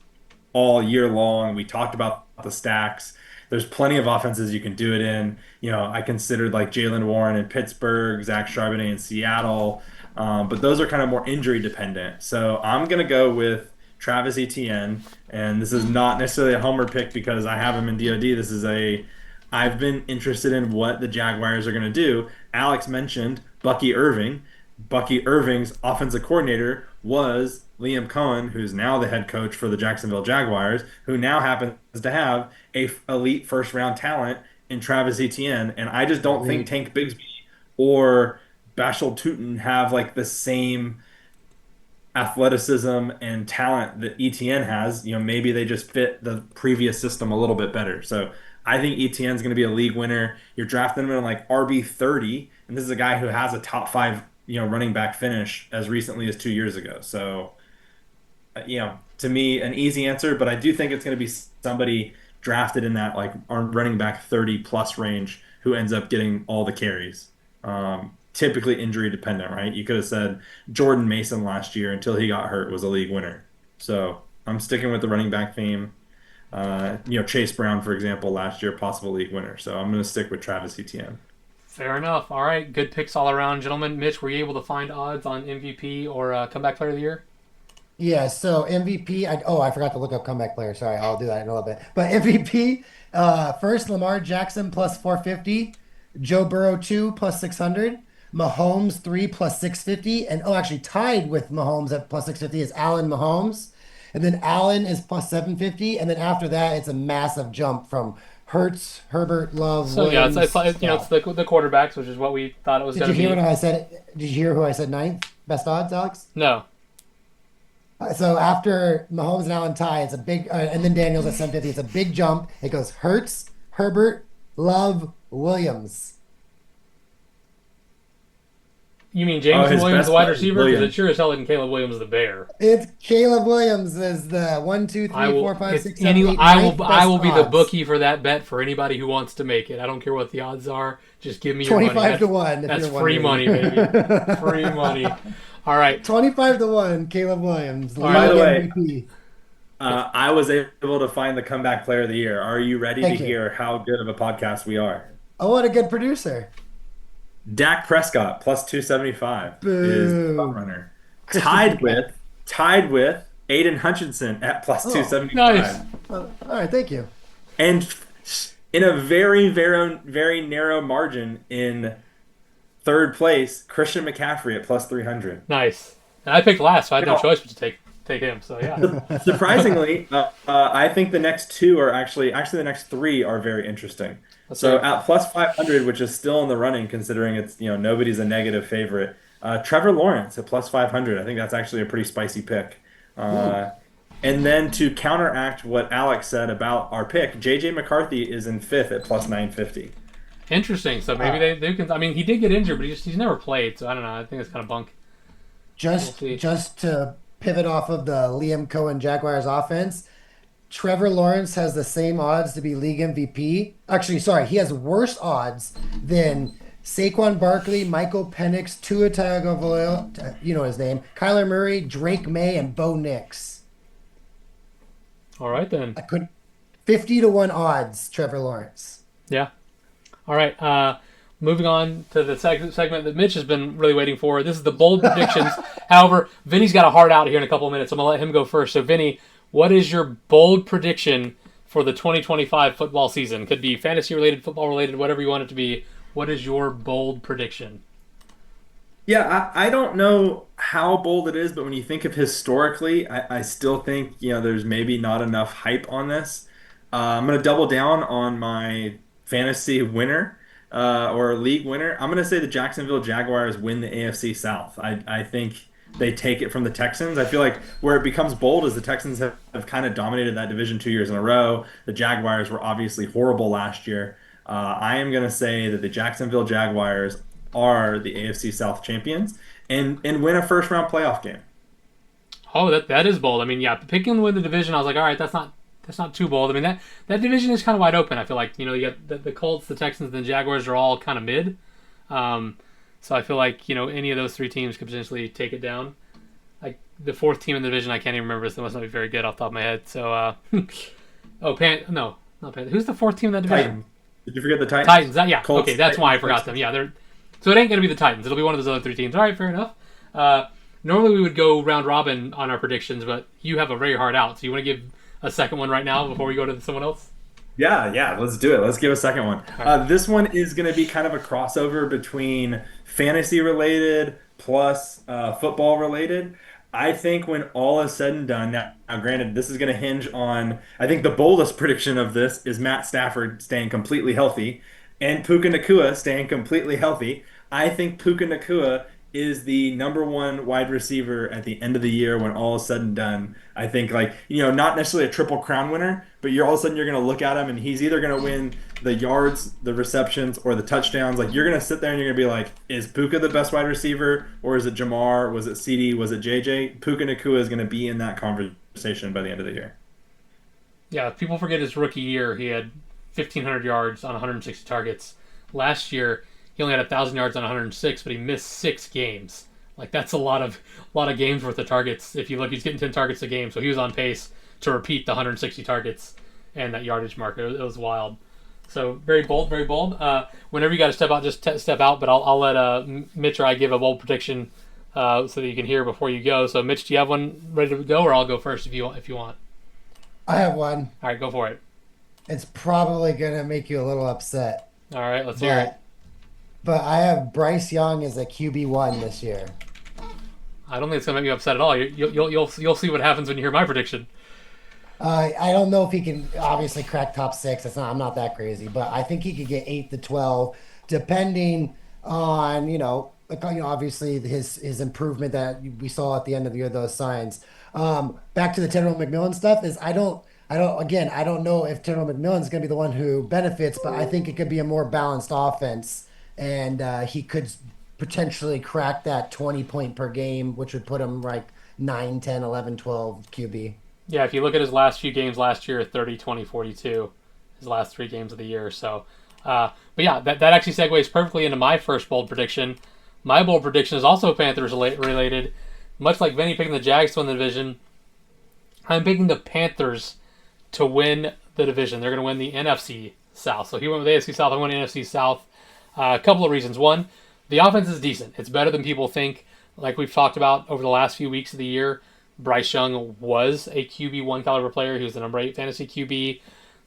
all year long. We talked about the stacks. There's plenty of offenses you can do it in. I considered like Jalen Warren in Pittsburgh, Zach Charbonnet in Seattle, but those are kind of more injury dependent. So I'm gonna go with Travis Etienne, and this is not necessarily a homer pick because I have him in DoD. I've been interested in what the Jaguars are gonna do. Alex mentioned Bucky Irving. Bucky Irving's offensive coordinator was Liam Cohen, who's now the head coach for the Jacksonville Jaguars, who now happens to have a elite first round talent in Travis Etienne. And I just don't think Elite. Tank Bigsby or Bashal Tutin have like the same athleticism and talent that Etienne has. Maybe they just fit the previous system a little bit better. So I think Etienne's going to be a league winner. You're drafting him in like RB30, and this is a guy who has a top five, running back finish as recently as 2 years ago. So, to me, an easy answer, but I do think it's going to be somebody drafted in that like running back 30 plus range who ends up getting all the carries. Typically injury dependent, right? You could have said Jordan Mason last year until he got hurt was a league winner. So I'm sticking with the running back theme. Chase Brown, for example, last year, possible league winner. So I'm going to stick with Travis Etienne. Fair enough. All right, good picks all around, gentlemen. Mitch, were you able to find odds on MVP or comeback player of the year? Yeah, so MVP, I forgot to look up comeback player. Sorry, I'll do that in a little bit. But MVP, first Lamar Jackson plus 450, Joe Burrow 2 plus 600, Mahomes 3 plus 650, and actually tied with Mahomes at plus 650 is Allen Mahomes. And then Allen is plus 750, and then after that it's a massive jump from Hurts, Herbert, Love, So yeah, it's Williams. it's the quarterbacks, which is what we thought it was Did going you to hear be. what I said? Did you hear who I said ninth? Best odds, Alex? No, So after Mahomes and Allen tie, it's a big, and then Daniels at 750. It's a big jump. It goes Hurts, Herbert, Love, Williams. you mean Oh, Jameson his Williams, the best wide player is receiver? Because it Williams. sure as hell isn't Caleb Williams, the bear. It's Caleb Williams is the one, two, I three, will. four, five, If six, seven, any, eight, ninth I best will be the odds. bookie for that bet for anybody who wants to make it. I don't care what the odds are. Just give me your money. 25 to 1, if That's you're free wondering. money, baby. Free money. All right. 25 to 1, Caleb Williams, All By right. the league way, MVP. I was able to find the comeback player of the year. Are you ready to Thank you. hear how good of a podcast we are? Oh, what a good producer. Dak Prescott plus 275 is the front Boo. runner. Tied with Aiden Hutchinson at plus Oh, nice. 275. all right. Thank you. And in a very, very, very narrow margin in third place, Christian McCaffrey at plus 300. Nice. And I picked last, so I had no Now, choice but to take him. So yeah. surprisingly, I think the next two are actually the next three are very interesting. Let's So hear. at plus 500, which is still in the running, considering it's nobody's a negative favorite. Trevor Lawrence at plus 500. I think that's actually a pretty spicy pick. Ooh. Uh, and then to counteract what Alex said about our pick, JJ McCarthy is in fifth at plus 950. Interesting. So maybe Uh, they can. I mean, he did get injured, but he's never played. So I don't know. I think it's kind of bunk. We'll just see. just to pivot off of the Liam Cohen Jaguars offense, Trevor Lawrence has the same odds to be league MVP. Actually, sorry, he has worse odds than Saquon Barkley, Michael Penix, Tua Tagovailoa, you know his name, Kyler Murray, Drake May, and Bo Nix. All right then. I could 50 to 1 odds, Trevor Lawrence. Yeah. All right. Moving on to the segment that Mitch has been really waiting for. This is the bold predictions. However, Vinny's got a heart out here in a couple of minutes. I'm going to let him go first. So, Vinny, what is your bold prediction for the 2025 football season? Could be fantasy related, football related, whatever you want it to be. What is your bold prediction? Yeah, I don't know how bold it is, but when you think of historically, I still think, there's maybe not enough hype on this. I'm going to double down on my fantasy winner or league winner. I'm going to say the Jacksonville Jaguars win the AFC South. I think they take it from the Texans. I feel like where it becomes bold is the Texans have kind of dominated that division 2 years in a row. The Jaguars were obviously horrible last year. I am going to say that the Jacksonville Jaguars are the AFC South champions and win a first round playoff game. Oh, that is bold. I mean, yeah, picking to win the division, I was like, all right, that's not too bold. I mean, that division is kind of wide open. I feel like you got the Colts, the Texans, and the Jaguars are all kind of mid. Um, so I feel like any of those three teams could potentially take it down. Like the fourth team in the division, I can't even remember. So it must not be very good off the top of my head. So, no, not Pan. Who's the fourth team in that division? Titans. Did you forget the Titans? Titans. Yeah. Colts, Okay, that's why I Titans, forgot them. Yeah, they're so it ain't gonna be the Titans. It'll be one of those other three teams. All right, fair enough. Normally we would go round robin on our predictions, but you have a very hard out. So you want to give a second one right now before we go to someone else? Yeah, let's do it. Let's give a second one. All right. This one is going to be kind of a crossover between fantasy related plus football related. I think when all is said and done, now granted, this is going to hinge on, I think the boldest prediction of this is Matt Stafford staying completely healthy and Puka Nakua staying completely healthy. I think Puka Nakua is the number one wide receiver at the end of the year when all is said and done. I think not necessarily a triple crown winner, but you're all of a sudden you're going to look at him and he's either going to win the yards, the receptions, or the touchdowns. Like you're going to sit there and you're going to be like, is Puka the best wide receiver, or is it Jamar? Was it CD? Was it JJ? Puka Nakua is going to be in that conversation by the end of the year. Yeah, people forget his rookie year. He had 1,500 yards on 160 targets. Last year, he only had 1,000 yards on 106, but he missed 6 games. Like that's a lot of games worth of targets. If you look, he's getting 10 targets a game, so he was on pace to repeat the 160 targets and that yardage mark. It was wild. So very bold, very bold. Whenever you got to step out, just step out. But I'll let Mitch or I give a bold prediction so that you can hear before you go. So Mitch, do you have one ready to go, or I'll go first if you want? I have one. All right, go for it. It's probably gonna make you a little upset, All right, let's hear it. but but I have Bryce Young as a QB1 this year. I don't think it's gonna make me upset at all. You'll see what happens when you hear my prediction. I don't know if he can obviously crack top six. I'm not that crazy, but I think he could get 8 to 12, depending on obviously his improvement that we saw at the end of the year. Those signs. Back to the Tyrell McMillan stuff is I don't know if Tyrell McMillan is going to be the one who benefits, but I think it could be a more balanced offense, and he could potentially crack that 20 point per game, which would put him like 9, 10, 11, 12 QB. Yeah, if you look at his last few games last year, 30, 20, 42, his last 3 games of the year. So, but yeah, that actually segues perfectly into my first bold prediction. My bold prediction is also Panthers related. Much like Vinny picking the Jags to win the division, I'm picking the Panthers to win the division. They're going to win the NFC South. So he went with AFC South. I went NFC South. A couple of reasons. One, the offense is decent. It's better than people think. Like we've talked about over the last few weeks of the year, Bryce Young was a QB1 caliber player. He was the number 8 fantasy QB.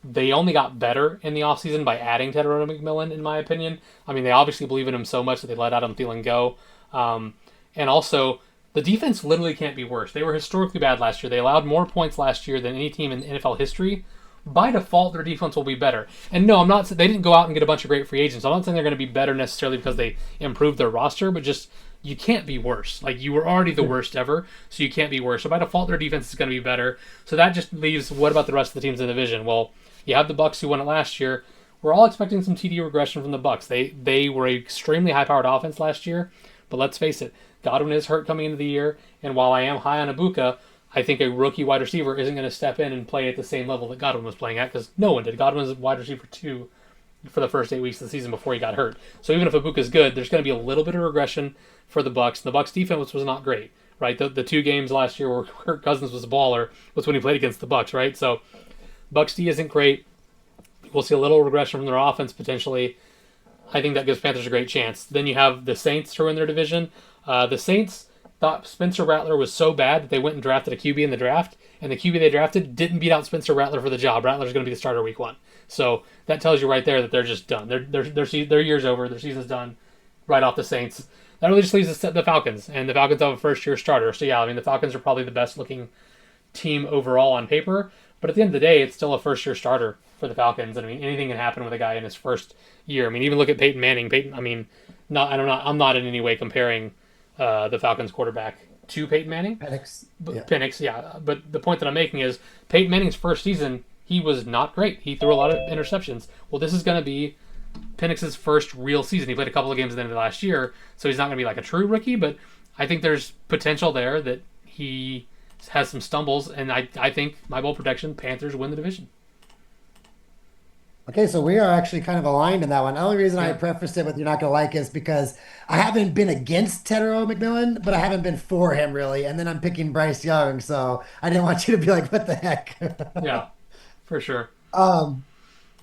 They only got better in the offseason by adding Tedros McMillan, in my opinion. I mean, they obviously believe in him so much that they let Adam Thielen go. And also, the defense literally can't be worse. They were historically bad last year. They allowed more points last year than any team in NFL history. By default, their defense will be better. And no, I'm not. They didn't go out and get a bunch of great free agents. I'm not saying they're going to be better necessarily because they improved their roster, but just you can't be worse. Like you were already the worst ever, so you can't be worse. So by default, their defense is going to be better. So that just leaves. What about the rest of the teams in the division? Well, you have the Bucks who won it last year. We're all expecting some TD regression from the Bucks. They were an extremely high-powered offense last year, but let's face it, Godwin is hurt coming into the year, and while I am high on Ibuka, I think a rookie wide receiver isn't going to step in and play at the same level that Godwin was playing at because no one did. Godwin was wide receiver 2 for the first 8 weeks of the season before he got hurt. So even if Ibuka's good, there's going to be a little bit of regression for the Bucks. The Bucks defense was not great, right? The 2 games last year where Kirk Cousins was a baller was when he played against the Bucks, right? So Bucks D isn't great. We'll see a little regression from their offense potentially. I think that gives Panthers a great chance. Then you have the Saints who are in their division. The Saints thought Spencer Rattler was so bad that they went and drafted a QB in the draft, and the QB they drafted didn't beat out Spencer Rattler for the job. Rattler's going to be the starter week 1. So that tells you right there that they're just done. Their year's over. Their season's done. right off the Saints. That really just leaves the Falcons, and the Falcons have a first-year starter. So yeah, I mean the Falcons are probably the best-looking team overall on paper, but at the end of the day, it's still a first-year starter for the Falcons. And I mean anything can happen with a guy in his first year. I mean even look at Peyton Manning. I mean, I'm not in any way comparing the Falcons quarterback to Peyton Manning. Penix, yeah. But the point that I'm making is Peyton Manning's first season, he was not great. He threw a lot of interceptions. Well, this is going to be Penix's first real season. He played a couple of games at the end of last year, so he's not going to be like a true rookie, but I think there's potential there that he has some stumbles, and I think my bold prediction, Panthers win the division. Okay, so we are actually kind of aligned in that one. The only reason I prefaced it with "you're not gonna like" is because I haven't been against Tedero McMillan, but I haven't been for him really. And then I'm picking Bryce Young, so I didn't want you to be like, "What the heck?" Yeah, for sure.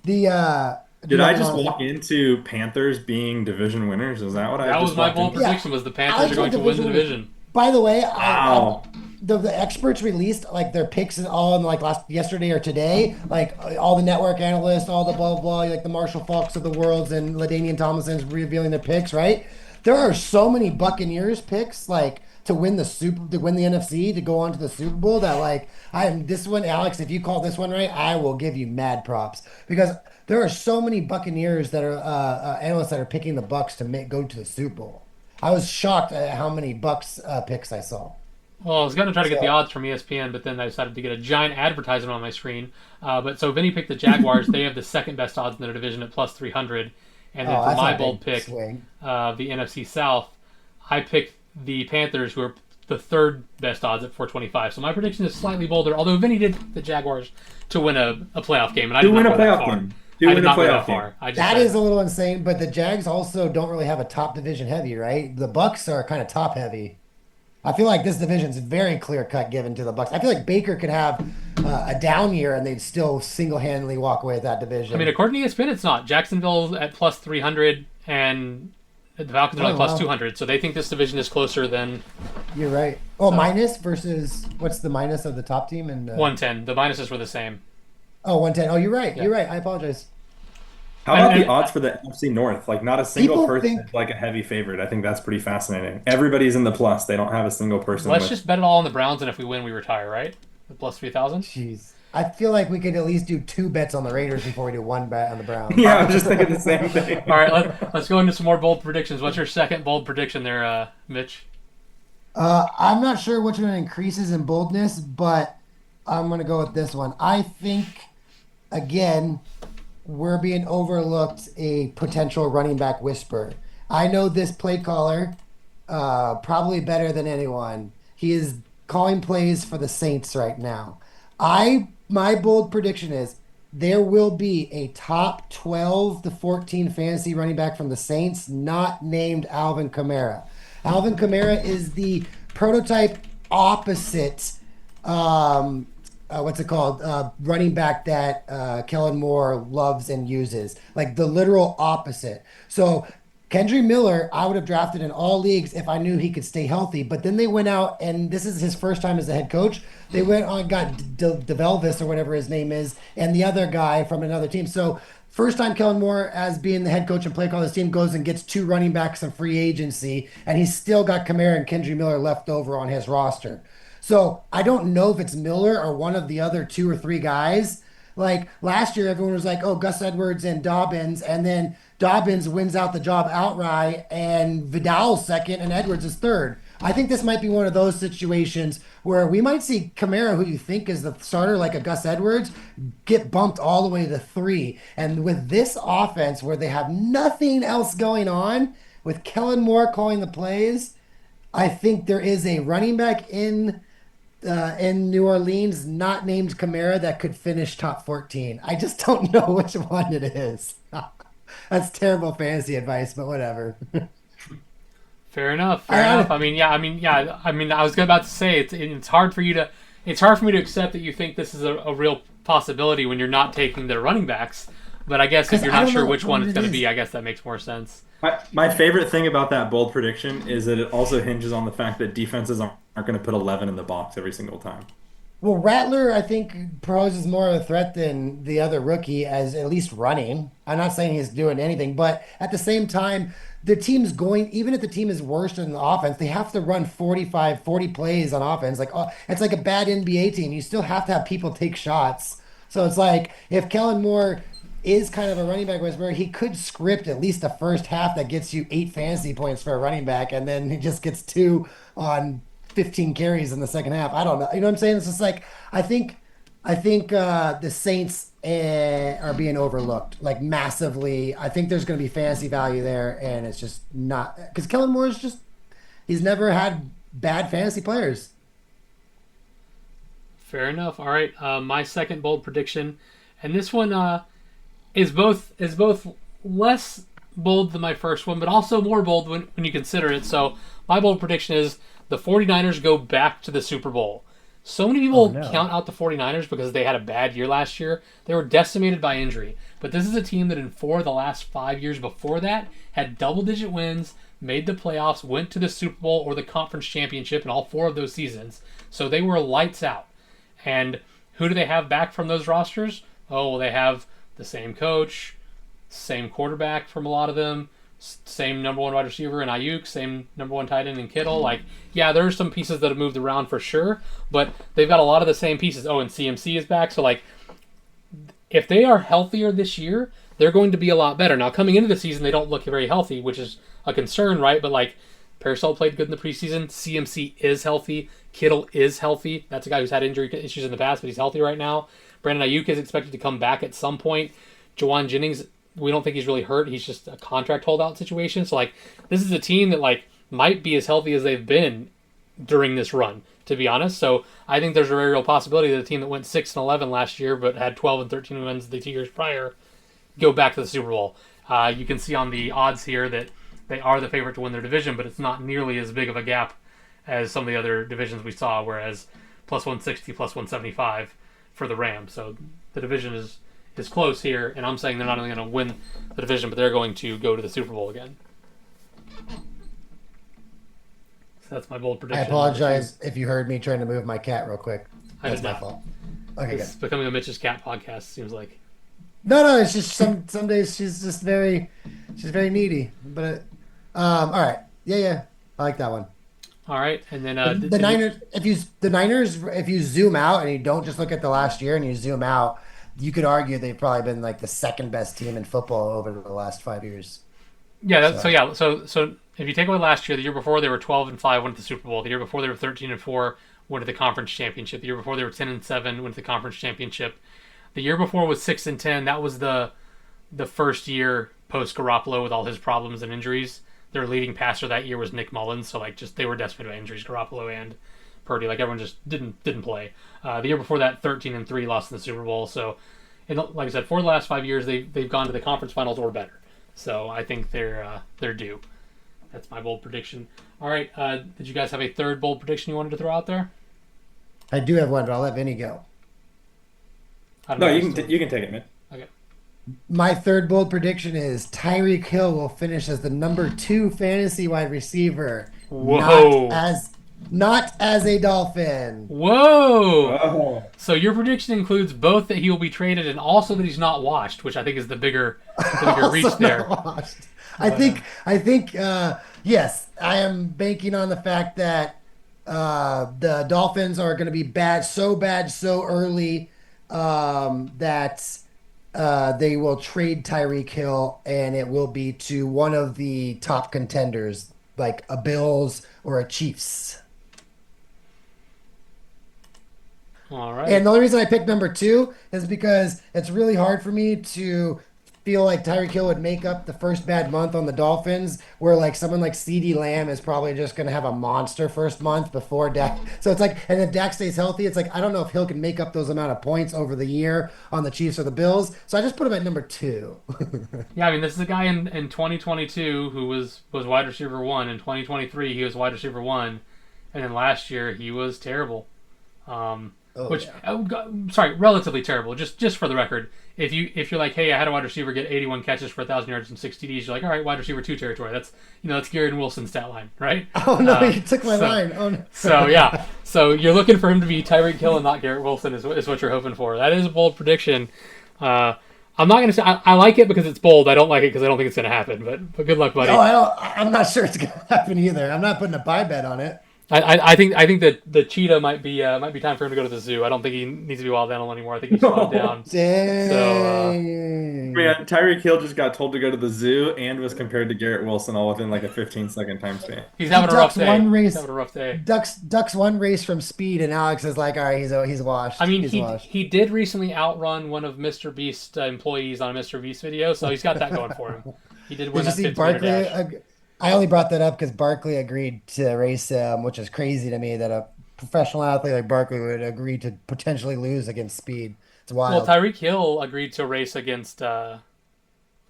Did I just walk into Panthers being division winners? Is that what I just That was my bold Yeah. prediction, was the Panthers are going to win the division. By the way, Wow. the experts released like their picks all in like yesterday or today, like all the network analysts, all the blah blah blah, like the Marshall Falks of the worlds and LaDainian Tomlinson's revealing their picks. Right, there are so many Buccaneers picks like to win the NFC to go on to the Super Bowl that like this one, Alex. If you call this one right, I will give you mad props because there are so many Buccaneers that are analysts that are picking the Bucks to go to the Super Bowl. I was shocked at how many Bucks picks I saw. Well, I was going to try to get the odds from ESPN, but then I decided to get a giant advertisement on my screen. But so Vinny picked the Jaguars. They have the second best odds in their division at plus 300. And then for my bold pick, the NFC South, I picked the Panthers, who are the third best odds at 425. So my prediction is slightly bolder, although Vinny did pick the Jaguars to win a playoff game. And I did not go that far. I did not go that far. That is a little insane, but the Jags also don't really have a top division heavy, right? The Bucks are kind of top heavy. I feel like this division is very clear cut given to the Bucks. I feel like Baker could have a down year and they'd still single handedly walk away with that division. I mean, according to ESPN, it's not. Jacksonville's at plus 300 and the Falcons are like plus 200, so they think this division is closer than. You're right. Oh, so, minus versus what's the minus of the top team? And 110. The minuses were the same. Oh, 110. Oh, you're right. Yeah. You're right. I apologize. How about the odds for the NFC North? Like, not a single person is like a heavy favorite. I think that's pretty fascinating. Everybody's in the plus. They don't have a single person. Let's just bet it all on the Browns, and if we win, we retire, right? The plus 3,000? Jeez. I feel like we could at least do 2 bets on the Raiders before we do 1 bet on the Browns. Yeah, I'm just thinking the same thing. All right, let's go into some more bold predictions. What's your second bold prediction there, Mitch? I'm not sure which one increases in boldness, but I'm going to go with this one. I think, again, we're being overlooked a potential running back whisper. I know this play caller probably better than anyone. He is calling plays for the Saints right now. My bold prediction is there will be a top 12 to 14 fantasy running back from the Saints not named Alvin Kamara. Alvin Kamara is the prototype opposite running back that Kellen Moore loves and uses. Like the literal opposite. So Kendry Miller, I would have drafted in all leagues if I knew he could stay healthy. But then they went out, and this is his first time as a head coach. They went on, got DeVelvis or whatever his name is, and the other guy from another team. So first time Kellen Moore, as being the head coach and play call, his team goes and gets 2 running backs in free agency, and he's still got Kamara and Kendry Miller left over on his roster. So I don't know if it's Miller or one of the other 2 or 3 guys. Like last year, everyone was like, oh, Gus Edwards and Dobbins. And then Dobbins wins out the job outright and Vidal's second and Edwards is third. I think this might be one of those situations where we might see Kamara, who you think is the starter, like a Gus Edwards, get bumped all the way to 3. And with this offense where they have nothing else going on, with Kellen Moore calling the plays, I think there is a running back in New Orleans, not named Kamara, that could finish top 14. I just don't know which one it is. That's terrible fantasy advice, but whatever. Fair enough. I mean, I was about to say it's hard for me to accept that you think this is a real possibility when you're not taking their running backs. But I guess if you're not sure which one it's going to be, I guess that makes more sense. My favorite thing about that bold prediction is that it also hinges on the fact that defenses aren't going to put 11 in the box every single time. Well, Rattler, I think, poses more of a threat than the other rookie as at least running. I'm not saying he's doing anything, but at the same time, the team's going, even if the team is worse in the offense, they have to run 45, 40 plays on offense. Like, it's like a bad NBA team. You still have to have people take shots. So it's like if Kellen Moore is kind of a running back whisperer, he could script at least the first half that gets you 8 fantasy points for a running back, and then he just gets two on 15 carries in the second half. I don't know. You know what I'm saying? It's just like I think the Saints are being overlooked like massively. I think there's going to be fantasy value there, and it's just not because Kellen Moore is just he's never had bad fantasy players. Fair enough. All right, my second bold prediction, and this one is both less bold than my first one, but also more bold when you consider it. So my bold prediction is the 49ers go back to the Super Bowl. So many Oh people no. count out the 49ers because they had a bad year last year. They were decimated by injury. But this is a team that in 4 of the last 5 years before that had double-digit wins, made the playoffs, went to the Super Bowl or the conference championship in all 4 of those seasons. So they were lights out. And who do they have back from those rosters? Oh, well, they have the same coach, same quarterback from a lot of them, same number one wide receiver in Ayuk, same number one tight end in Kittle. Like, yeah, there are some pieces that have moved around for sure, but they've got a lot of the same pieces. Oh, and CMC is back. So, like, if they are healthier this year, they're going to be a lot better. Now, coming into the season, they don't look very healthy, which is a concern, right? But, like, Parasol played good in the preseason. CMC is healthy. Kittle is healthy. That's a guy who's had injury issues in the past, but he's healthy right now. Brandon Ayuk is expected to come back at some point. Jawan Jennings, we don't think he's really hurt. He's just a contract holdout situation. So, like, this is a team that, like, might be as healthy as they've been during this run, to be honest. So, I think there's a very real possibility that a team that went 6-11 last year but had 12 and 13 wins the 2 years prior go back to the Super Bowl. You can see on the odds here that they are the favorite to win their division, but it's not nearly as big of a gap as some of the other divisions we saw, whereas plus 160, plus 175 for the Rams. So the division is close here, and I'm saying they're not only going to win the division, but they're going to go to the Super Bowl again. So that's my bold I prediction. apologize if you heard me trying to move my cat real quick. I That's did my not. fault. Okay, good. It's becoming a Mitch's Cat podcast, seems like. No, it's just some days she's very needy. But all right, yeah, I like that one. All right, and then The Niners, if you zoom out and you don't just look at the last year and you zoom out, you could argue they've probably been like the second best team in football over the last 5 years. Yeah, So so if you take away last year, the year before they were 12-5, went to the Super Bowl. The year before they were 13-4, went to the conference championship. The year before they were 10-7, went to the conference championship. The year before was 6-10. That was the first year post Garoppolo with all his problems and injuries. Their leading passer that year was Nick Mullins. So like just they were decimated by injuries, Garoppolo and Purdy. Like everyone just didn't play. The year before that, 13-3, lost in the Super Bowl. So, like I said, for the last 5 years, they've gone to the conference finals or better. So I think they're due. That's my bold prediction. All right, did you guys have a third bold prediction you wanted to throw out there? I do have one, but I'll let Vinny go. I don't No, know. you can take it, man. Okay. My third bold prediction is Tyreek Hill will finish as the number 2 fantasy wide receiver. Whoa. Not as a Dolphin. Whoa! Oh. So your prediction includes both that he will be traded and also that he's not washed, which I think is the bigger reach Also there. not washed. I think, yes, I am banking on the fact that the Dolphins are going to be bad so early that they will trade Tyreek Hill, and it will be to one of the top contenders, like a Bills or a Chiefs. All right. And the only reason I picked number 2 is because it's really hard for me to feel like Tyreek Hill would make up the first bad month on the Dolphins, where like someone like CeeDee Lamb is probably just going to have a monster first month before Dak. So it's like, and if Dak stays healthy, it's like, I don't know if Hill can make up those amount of points over the year on the Chiefs or the Bills. So I just put him at number 2. Yeah, I mean, this is a guy in 2022 who was wide receiver 1. In 2023, he was wide receiver 1. And then last year, he was terrible. Oh which yeah. sorry, relatively terrible. Just for the record, if you're like, hey, I had a wide receiver get 81 catches for 1,000 yards and 6 TDs, you're like, all right, wide receiver two territory. That's Garrett Wilson's stat line, right? Oh no, you took my So line. Oh no. so yeah, so you're looking for him to be Tyreek Hill and not Garrett Wilson is what you're hoping for. That is a bold prediction. Uh, I'm not gonna say I like it because it's bold. I don't like it because I don't think it's gonna happen. But good luck, buddy. Oh, I don't. I'm not sure it's gonna happen either. I'm not putting a buy bet on it. I think that the cheetah might be time for him to go to the zoo. I don't think he needs to be wild animal anymore. I think he's slowed down. So Dang. Man, Tyreek Hill just got told to go to the zoo and was compared to Garrett Wilson all within like a 15-second time span. he's He having a rough ducks day. one He's race. having a rough day. Ducks one race from speed, and Alex is like, all right, he's washed. I mean, He's he washed. he did recently outrun one of Mr. Beast's employees on a Mr. Beast video, so he's got that going for him. He did win Did you that see 50-meter Barkley? dash. I only brought that up because Barkley agreed to race him, which is crazy to me that a professional athlete like Barkley would agree to potentially lose against speed. It's Well, wild. Tyreek Hill agreed to race against.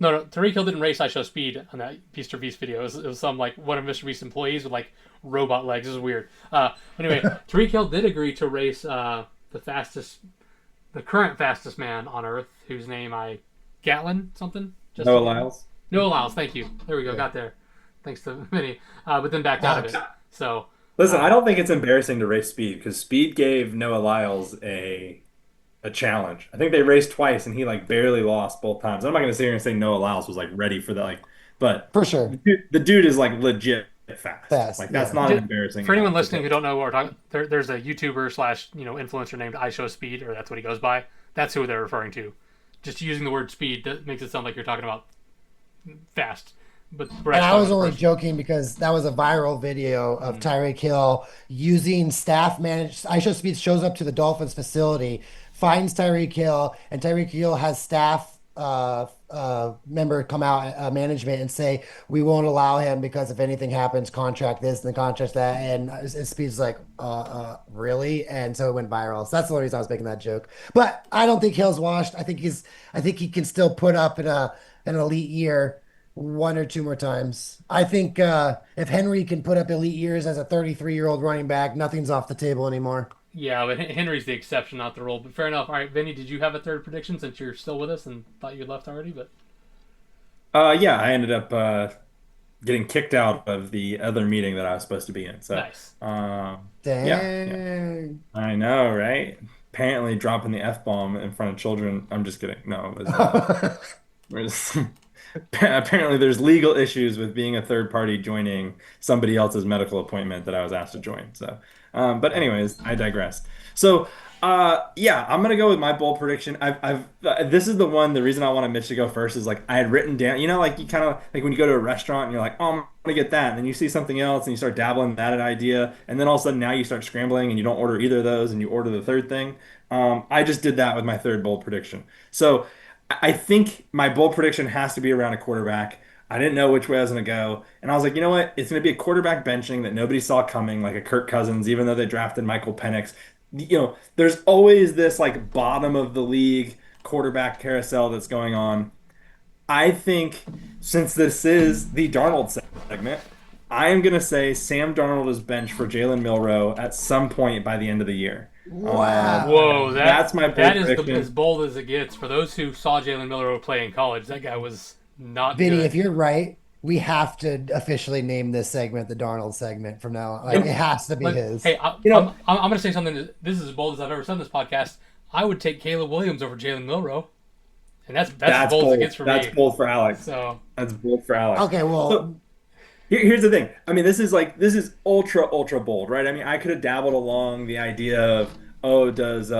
No, Tyreek Hill didn't race I Show Speed on that Mr. Beast video. It was some like one of Mr. Beast's employees with like robot legs. It was weird. Anyway, Tyreek Hill did agree to race the current fastest man on Earth, whose name Gatlin something. Noah Justin Gatlin? Lyles. Noah Lyles. Thank you. There we go. Yeah. Got there. Thanks to Vinny. But then backed out of Alex. it. So Listen, I uh, don't think it's embarrassing to race speed because speed gave Noah Lyles a challenge. I think they raced twice and he like barely lost both times. I'm not gonna sit here and say Noah Lyles was like ready for that, like, but For sure. the dude is like legit fast. Fast. Like that's Yeah. not Did, embarrassing for at anyone all. listening who don't know what we're talking, there's a YouTuber slash influencer named I Show Speed, or that's what he goes by. That's who they're referring to. Just using the word speed that makes it sound like you're talking about fast, but we're And actually I talking was about the only person. joking because that was a viral video of Tyreek Hill using staff managed. ISO Speed shows up to the Dolphins facility, finds Tyreek Hill, and Tyreek Hill has staff member come out, management, and say, we won't allow him because if anything happens, contract this and the contract that. And Speed's like, really? And so it went viral. So that's the only reason I was making that joke. But I don't think Hill's washed. I think he can still put up an elite year one or two more times. I think if Henry can put up elite years as a 33-year-old running back, nothing's off the table anymore. Yeah, but Henry's the exception, not the rule. But fair enough. All right, Vinny, did you have a third prediction since you're still with us and thought you had left already? But Yeah, I ended up getting kicked out of the other meeting that I was supposed to be in. So, nice. yeah, Dang. I know, right? Apparently dropping the F-bomb in front of children. I'm just kidding. No, it was we're just apparently there's legal issues with being a third party joining somebody else's medical appointment that I was asked to join. So, but anyways, I digress. So, yeah, I'm gonna go with my bold prediction. This is the one. The reason I wanted Mitch to go first is like I had written down. You know, like you kind of like when you go to a restaurant and you're like, oh, I'm gonna get that, and then you see something else and you start dabbling in that idea, and then all of a sudden now you start scrambling and you don't order either of those and you order the third thing. I just did that with my third bold prediction. So. I think my bold prediction has to be around a quarterback. I didn't know which way I was going to go. And I was like, you know what? It's going to be a quarterback benching that nobody saw coming, like a Kirk Cousins, even though they drafted Michael Penix. There's always this like bottom of the league quarterback carousel that's going on. I think since this is the Darnold segment, I am going to say Sam Darnold is benched for Jalen Milroe at some point by the end of the year. Whoa, That's my bold that is as prediction. bold as it gets. For those who saw Jalen Miller play in college, that guy was not Vinny, if good. you're right, we have to officially name this segment the Darnold segment from now on. Like And, it has to be his. Hey, you know, I'm going to say something. This is as bold as I've ever said in this podcast. I would take Caleb Williams over Jalen Milroe, and that's as That's bold as it bold. gets for That's me. bold for Alex. So That's bold for Alex. Okay, So well, here's the thing. I mean, this is ultra bold, right? I mean, I could have dabbled along the idea of, oh, does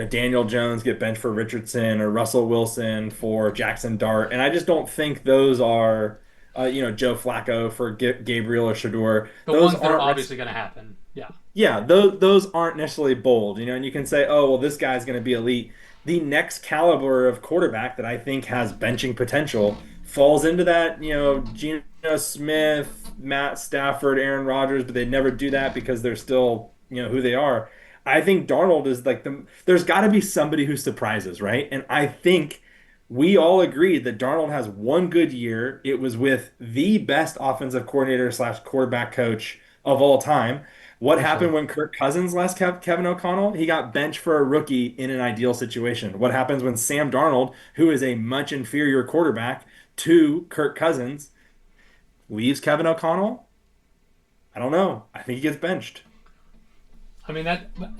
Daniel Jones get benched for Richardson or Russell Wilson for Jackson Dart? And I just don't think those are Joe Flacco for Gabriel or Shador. the Those ones that are aren't obviously going to happen. Yeah. yeah, those aren't necessarily bold, and you can say, oh, well, this guy's going to be elite. The next caliber of quarterback that I think has benching potential falls into that, Geno Smith, Matt Stafford, Aaron Rodgers, but they never do that because they're still, who they are. I think Darnold is like there's got to be somebody who surprises, right? And I think we all agreed that Darnold has one good year. It was with the best offensive coordinator slash quarterback coach of all time. What for happened sure. when Kirk Cousins left Kevin O'Connell? He got benched for a rookie in an ideal situation. What happens when Sam Darnold, who is a much inferior quarterback to Kirk Cousins, leaves Kevin O'Connell? I don't know. I think he gets benched. I mean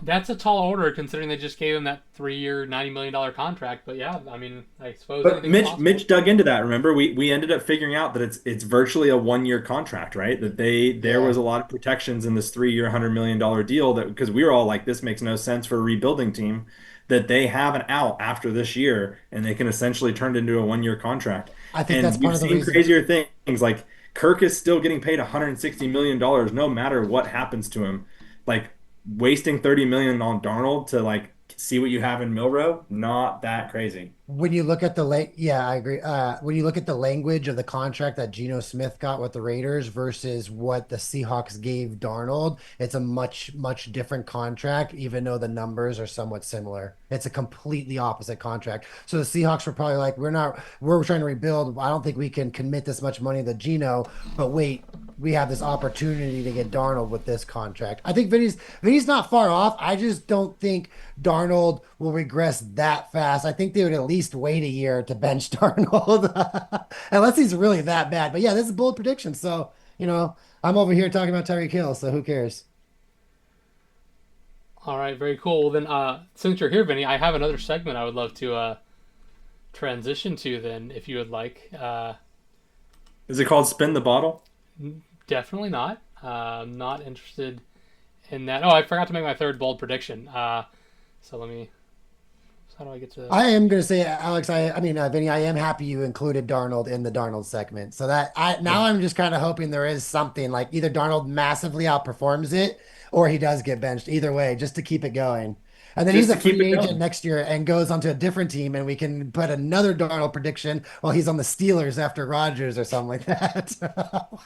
that's a tall order considering they just gave him that 3-year, $90 million contract. But yeah, I mean, I suppose But anything's Mitch possible. Mitch dug into that. Remember, we ended up figuring out that it's virtually a 1 year contract, right? That there was Yeah. a lot of protections in this 3 year, $100 million deal that because we were all like, this makes no sense for a rebuilding team, that they have an out after this year and they can essentially turn it into a 1 year contract. I think that's And part we've of the seen reason. crazier things like Kirk is still getting paid $160 million no matter what happens to him. Like wasting 30 million on Darnold to like see what you have in Milrow, not that crazy. When you look at yeah, I agree. When you look at the language of the contract that Geno Smith got with the Raiders versus what the Seahawks gave Darnold, it's a much different contract, even though the numbers are somewhat similar. It's a completely opposite contract. So the Seahawks were probably like, we're trying to rebuild. I don't think we can commit this much money to Geno, but wait, we have this opportunity to get Darnold with this contract. I think Vinny's not far off. I just don't think Darnold will regress that fast. I think they would at least wait a year to bench Darnold, unless he's really that bad. But yeah, this is a bold prediction. So, I'm over here talking about Tyreek Hill, so who cares? All right, very cool. Well, then, since you're here, Vinny, I have another segment I would love to transition to. Then, if you would like, Is it called Spin the Bottle? definitely not. I'm not interested in that. Oh, I forgot to make my third bold prediction. So let me. So how do I get to? I am going to say, Alex, I mean, Vinny, I am happy you included Darnold in the Darnold segment. So that now I'm just kind of hoping there is something like either Darnold massively outperforms it or he does get benched. Either way, just to keep it going. And then he's Just a to keep free it agent going. next year and goes onto a different team, and we can put another Darnold prediction while he's on the Steelers after Rodgers or something like that.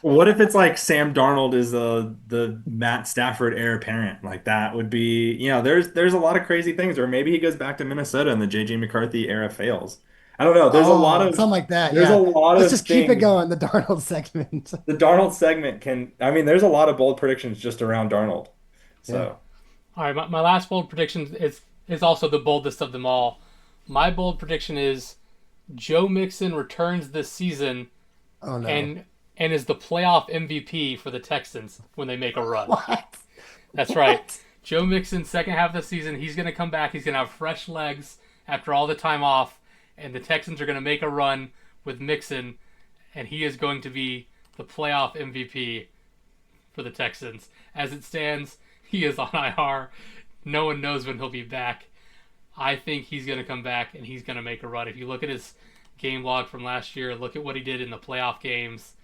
What if it's like Sam Darnold is the Matt Stafford heir apparent? Like that would be, there's a lot of crazy things, or maybe he goes back to Minnesota and the JJ McCarthy era fails. I don't know. Oh, something like that. There's a Yeah. lot Let's of just keep it things. going, the Darnold segment. The Darnold segment I mean, there's a lot of bold predictions just around Darnold. Yeah. So All right, my last bold prediction is also the boldest of them all. My bold prediction is Joe Mixon returns this season Oh no. and and is the playoff MVP for the Texans when they make a run. What? That's right. What? Joe Mixon, second half of the season, he's going to come back. He's going to have fresh legs after all the time off, and the Texans are going to make a run with Mixon, and he is going to be the playoff MVP for the Texans. As it stands, he is on IR. No one knows when he'll be back. I think he's going to come back and he's going to make a run. If you look at his game log from last year, look at what he did in the playoff games.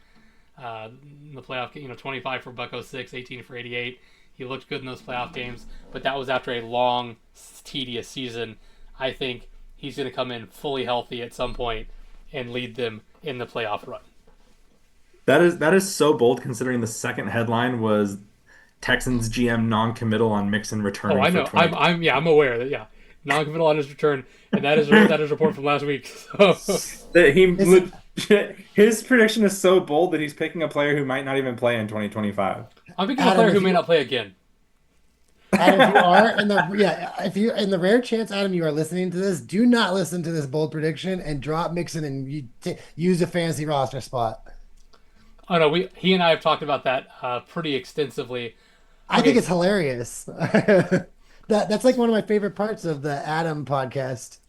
In the playoff, 25 for Buck 06, 18 for 88. He looked good in those playoff games, but that was after a long, tedious season. I think he's going to come in fully healthy at some point and lead them in the playoff run. that is so bold considering the second headline was Texans GM non-committal on Mixon Oh, returning I for know. I'm 20. I'm yeah, I'm aware that non-committal on his return, and that is a report from last week. So That he Is legit, his prediction is so bold that he's picking a player who might not even play in 2025. I'm picking a Adam, player who may not play again. If you are in the yeah, if you in the rare chance, Adam, you are listening to this, do not listen to this bold prediction and drop Mixon and use a fantasy roster spot. Oh no, he and I have talked about that pretty extensively. I Okay, think it's hilarious. That's like one of my favorite parts of the Adam podcast.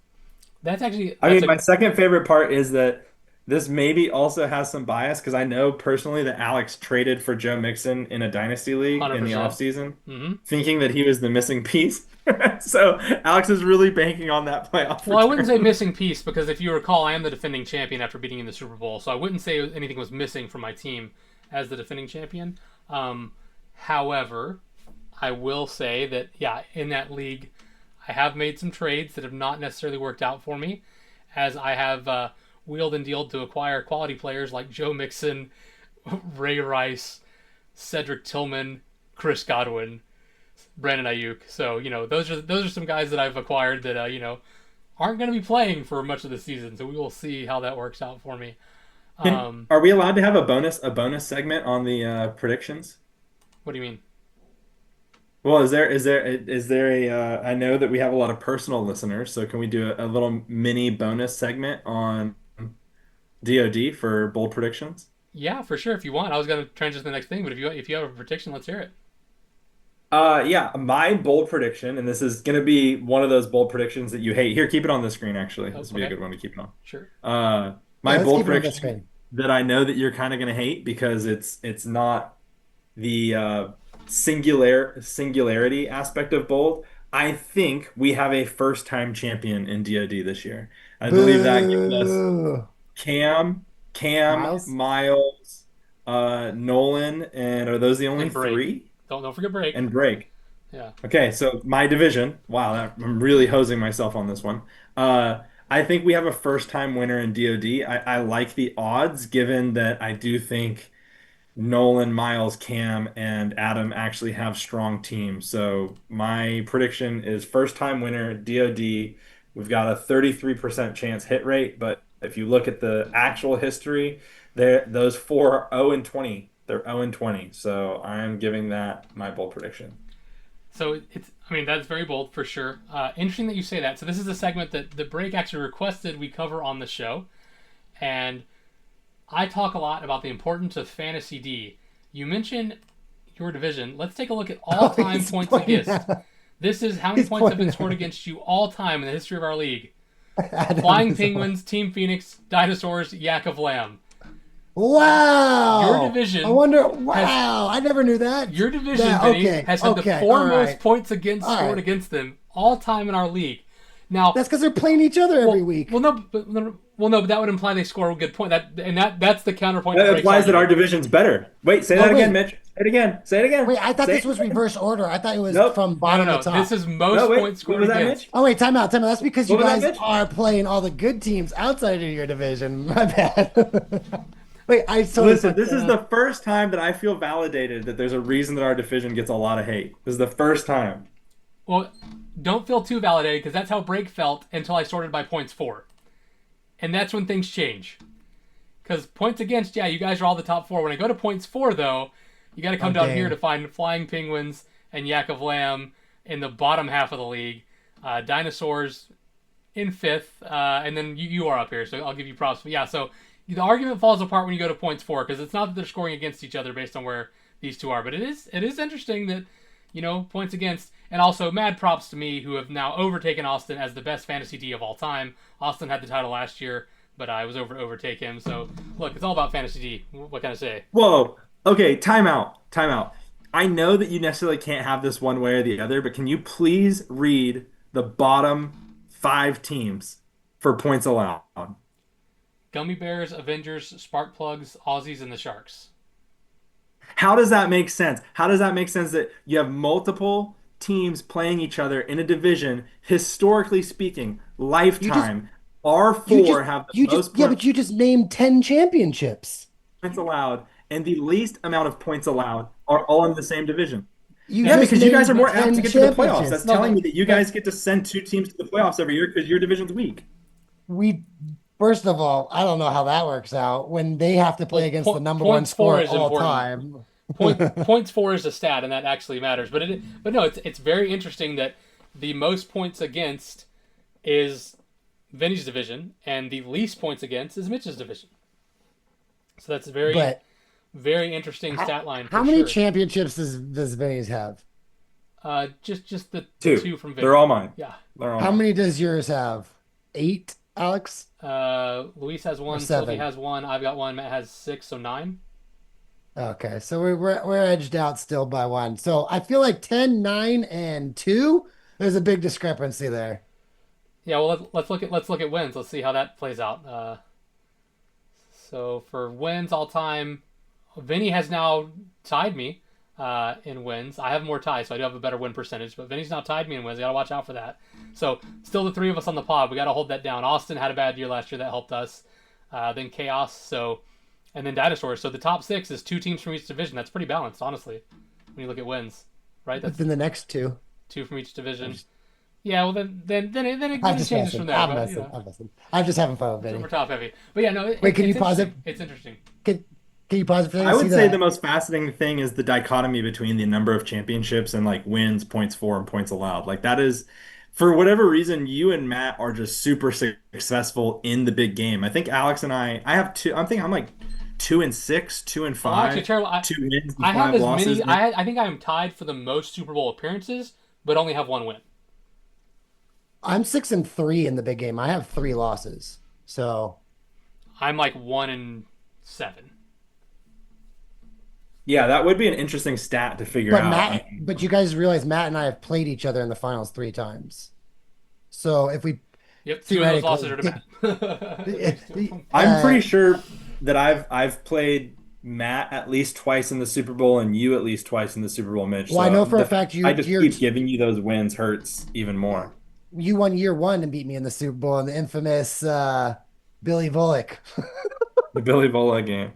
that's actually I that's mean, a my second favorite part is that this maybe also has some bias because I know personally that Alex traded for Joe Mixon in a dynasty league in the 100%. offseason, Hmm. thinking that he was the missing piece. So Alex is really banking on that playoff Well, I wouldn't say return. missing piece because if you recall, I am the defending champion after beating in the Super Bowl, so I wouldn't say anything was missing from my team as the defending champion. However, I will say that in that league, I have made some trades that have not necessarily worked out for me, as I have wheeled and dealed to acquire quality players like Joe Mixon, Ray Rice, Cedric Tillman, Chris Godwin, Brandon Ayuk. So those are some guys that I've acquired that aren't going to be playing for much of the season. So we will see how that works out for me. Um, Are we allowed to have a bonus segment on the predictions? what do you mean? Well, is there a I know that we have a lot of personal listeners, so can we do a little mini bonus segment on DoD for bold predictions? Yeah, for sure. If you want, I was gonna transition to the next thing, but if you have a prediction, let's hear it. Yeah, my bold prediction, and this is gonna be one of those bold predictions that you hate. Here, keep it on the screen, actually. Oh, This would be a okay, good one to keep it on. sure. Yeah, My let's bold keep it on the prediction screen. that I know that you're kind of gonna hate because it's not the singularity aspect of bold. I think we have a first time champion in DoD this year. I believe that gives us Boo. Cam, Miles? Miles, Nolan, and are those the only And break. three? Don't forget break. And Drake. Yeah. Okay, so my division. Wow, I'm really hosing myself on this one. I think we have a first time winner in DoD. I like the odds given that I do think Nolan, Miles, Cam, and Adam actually have strong teams. So my prediction is first time winner, DoD. We've got a 33% chance hit rate, but if you look at the actual history, those four are 0 and 20. They're 0 and 20. So I'm giving that my bold prediction. So I mean, that's very bold for sure. Interesting that you say that. So this is a segment that the break actually requested we cover on the show, and I talk a lot about the importance of fantasy D. You mentioned your division. Let's take a look at Oh, all-time he's points pointing against. out. This is how many He's points have been pointing scored out. against you all time in the history of our league. Adam Flying is on. Penguins, Team Phoenix, Dinosaurs, Yak of Lamb. Your Wow. I division wonder. has Wow. I never knew that. your division, Yeah, Vinny, okay. has had the Okay. four All most right. points against All scored right. against them all time in our league. Now, That's because they're playing each other every well, week. well, no, but, well, no, but that would imply they score a good point. That's the counterpoint to That Break's implies that our argument. division's better. Wait, say Oh, that again, wait. Mitch. Say it again. Say it again. Wait, I thought Say this it was again. reverse order. I thought it was Nope. from No, no, bottom to no. This top. is No, most wait. points What scored was that, against. Mitch? Oh, wait, time out, time out. That's because you What was that, guys Mitch? are playing all the good teams outside of your division. My bad. Wait, I totally Listen, fucked this that is the up. first time that I feel validated that there's a reason that our division gets a lot of hate. This is the first time. Well, don't feel too validated because that's how Break felt until I sorted by points for, and that's when things change. Because points against, yeah, you guys are all the top four. When I go to points for, though, you got to come down here Okay. to find Flying Penguins and Yak of Lamb in the bottom half of the league. Dinosaurs in fifth, and then you are up here, so I'll give you props. But yeah, so the argument falls apart when you go to points for because it's not that they're scoring against each other based on where these two are, but it is interesting that points against, and also mad props to me who have now overtaken Austin as the best fantasy D of all time. Austin had the title last year, but I was over to overtake him. So look, it's all about fantasy D. What can I say? Whoa. Okay, time out. Time out. I know that you necessarily can't have this one way or the other, but can you please read the bottom five teams for points allowed? Gummy Bears, Avengers, Spark Plugs, Aussies, and the Sharks. How does that make sense? How does that make sense that you have multiple teams playing each other in a division, historically speaking, You just, lifetime? Our you just, four have the you just, most yeah, but you just named 10 championships. points allowed and the least amount of points allowed are all in the same division. You Yeah, just because you guys named are more apt to 10 get to the playoffs. championships. That's No, telling but me that you but guys get to send two teams to the playoffs every year because your division's weak. We, first of all, I don't know how that works out when they have to play well, against the number one points for sport is all important. time. Points for is a stat, and that actually matters. But no, it's very interesting that the most points against is Vinny's division, and the least points against is Mitch's division. So that's a very But very interesting how, stat line how for many sure. championships does Vinny's have? Just the Two. two from They're Vinny. all mine. Yeah. They're all How mine. many does yours have? Eight, Alex? Luis has Or one, Sylvie seven? has one, I've got one, Matt has six, so nine. Okay, so we're edged out still by one. So I feel like 10, 9, and 2, there's a big discrepancy there. Yeah, well let's look at wins. Let's see how that plays out. So for wins all time, Vinny has now tied me in wins. I have more ties, so I do have a better win percentage. But Vinny's now tied me in wins. I gotta watch out for that. So still the three of us on the pod. We gotta hold that down. Austin had a bad year last year that helped us. Then Chaos. So and then Dinosaurs. So the top six is two teams from each division. That's pretty balanced, honestly. When you look at wins, right? But That's then the next two. two from each I'm division. just, Yeah. Well then I'm it just changes messing. from there. I'm But messing. I'm messing. I'm just having fun with Vinny. super top heavy. But yeah, no, Wait, can you it's pause interesting. it? It's interesting. Can Can you pause it for a I second? See would say the the most fascinating thing is the dichotomy between the number of championships and like wins, points for, and points allowed. Like that is, for whatever reason, you and Matt are just super successful in the big game. I think Alex and I have two. I'm thinking I'm like 2-6, two and I'm actually five, terrible. 2 wins and I have five as losses. many. I think I am tied for the most Super Bowl appearances, but only have one win. I'm 6-3 in the big game. I have 3 losses. So, I'm like 1-7. Yeah, that would be an interesting stat to figure but out. I Matt, mean, but you guys realize Matt and I have played each other in the finals 3 times. So if we Yep, two of those losses theoretically, are to Matt. At least two of them. I'm pretty sure that I've played Matt at least twice in the Super Bowl and you at least twice in the Super Bowl, Mitch. well, I know So for a the fact fact I you just you're keep giving you those wins hurts even more. you won year one and beat me in the Super Bowl in the infamous Billy Volek, The Billy Bola game.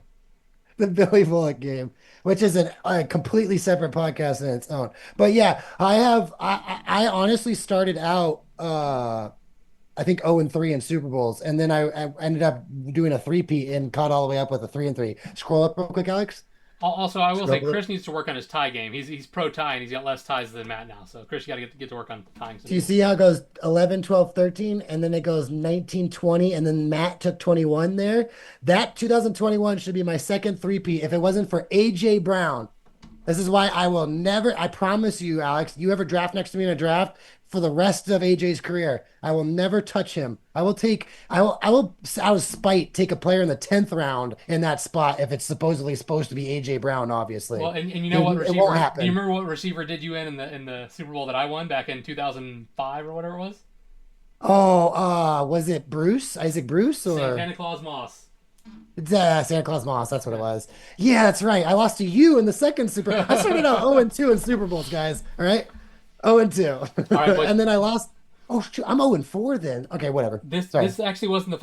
the Billy Volek game, which is a completely separate podcast in its own. But yeah, I honestly started out I think 0-3 in Super Bowls, and then I ended up doing a three-peat and caught all the way up with a 3-3. Scroll up real quick, Alex. Also, I will say Scroll up. Chris needs to work on his tie game. He's pro tie and he's got less ties than Matt now. So Chris, you got to get to work on tying some Do you people. see how it goes 11, 12, 13, and then it goes 19, 20, and then Matt took 21 there? That 2021 should be my second three-peat if it wasn't for AJ Brown. This is why I will never, I promise you, Alex, you ever draft next to me in a draft for the rest of AJ's career, I will never touch him. I will spite take a player in the 10th round in that spot if it's supposedly supposed to be AJ Brown, Well, obviously. and you know what It won't receiver? Do you happen. remember what receiver did you in the Super Bowl that I won back in 2005 or whatever it was? Oh, was it Bruce? Isaac Bruce or Santa Claus Moss. Santa Claus Moss? That's what it Yeah. was. Yeah, that's right. I lost to you in the second Super. I started out 0-2 in Super Bowls, guys. All right. 0-2. All right, but And then I lost. Oh, shoot, I'm 0-4 then. Okay, whatever. Sorry. this actually wasn't the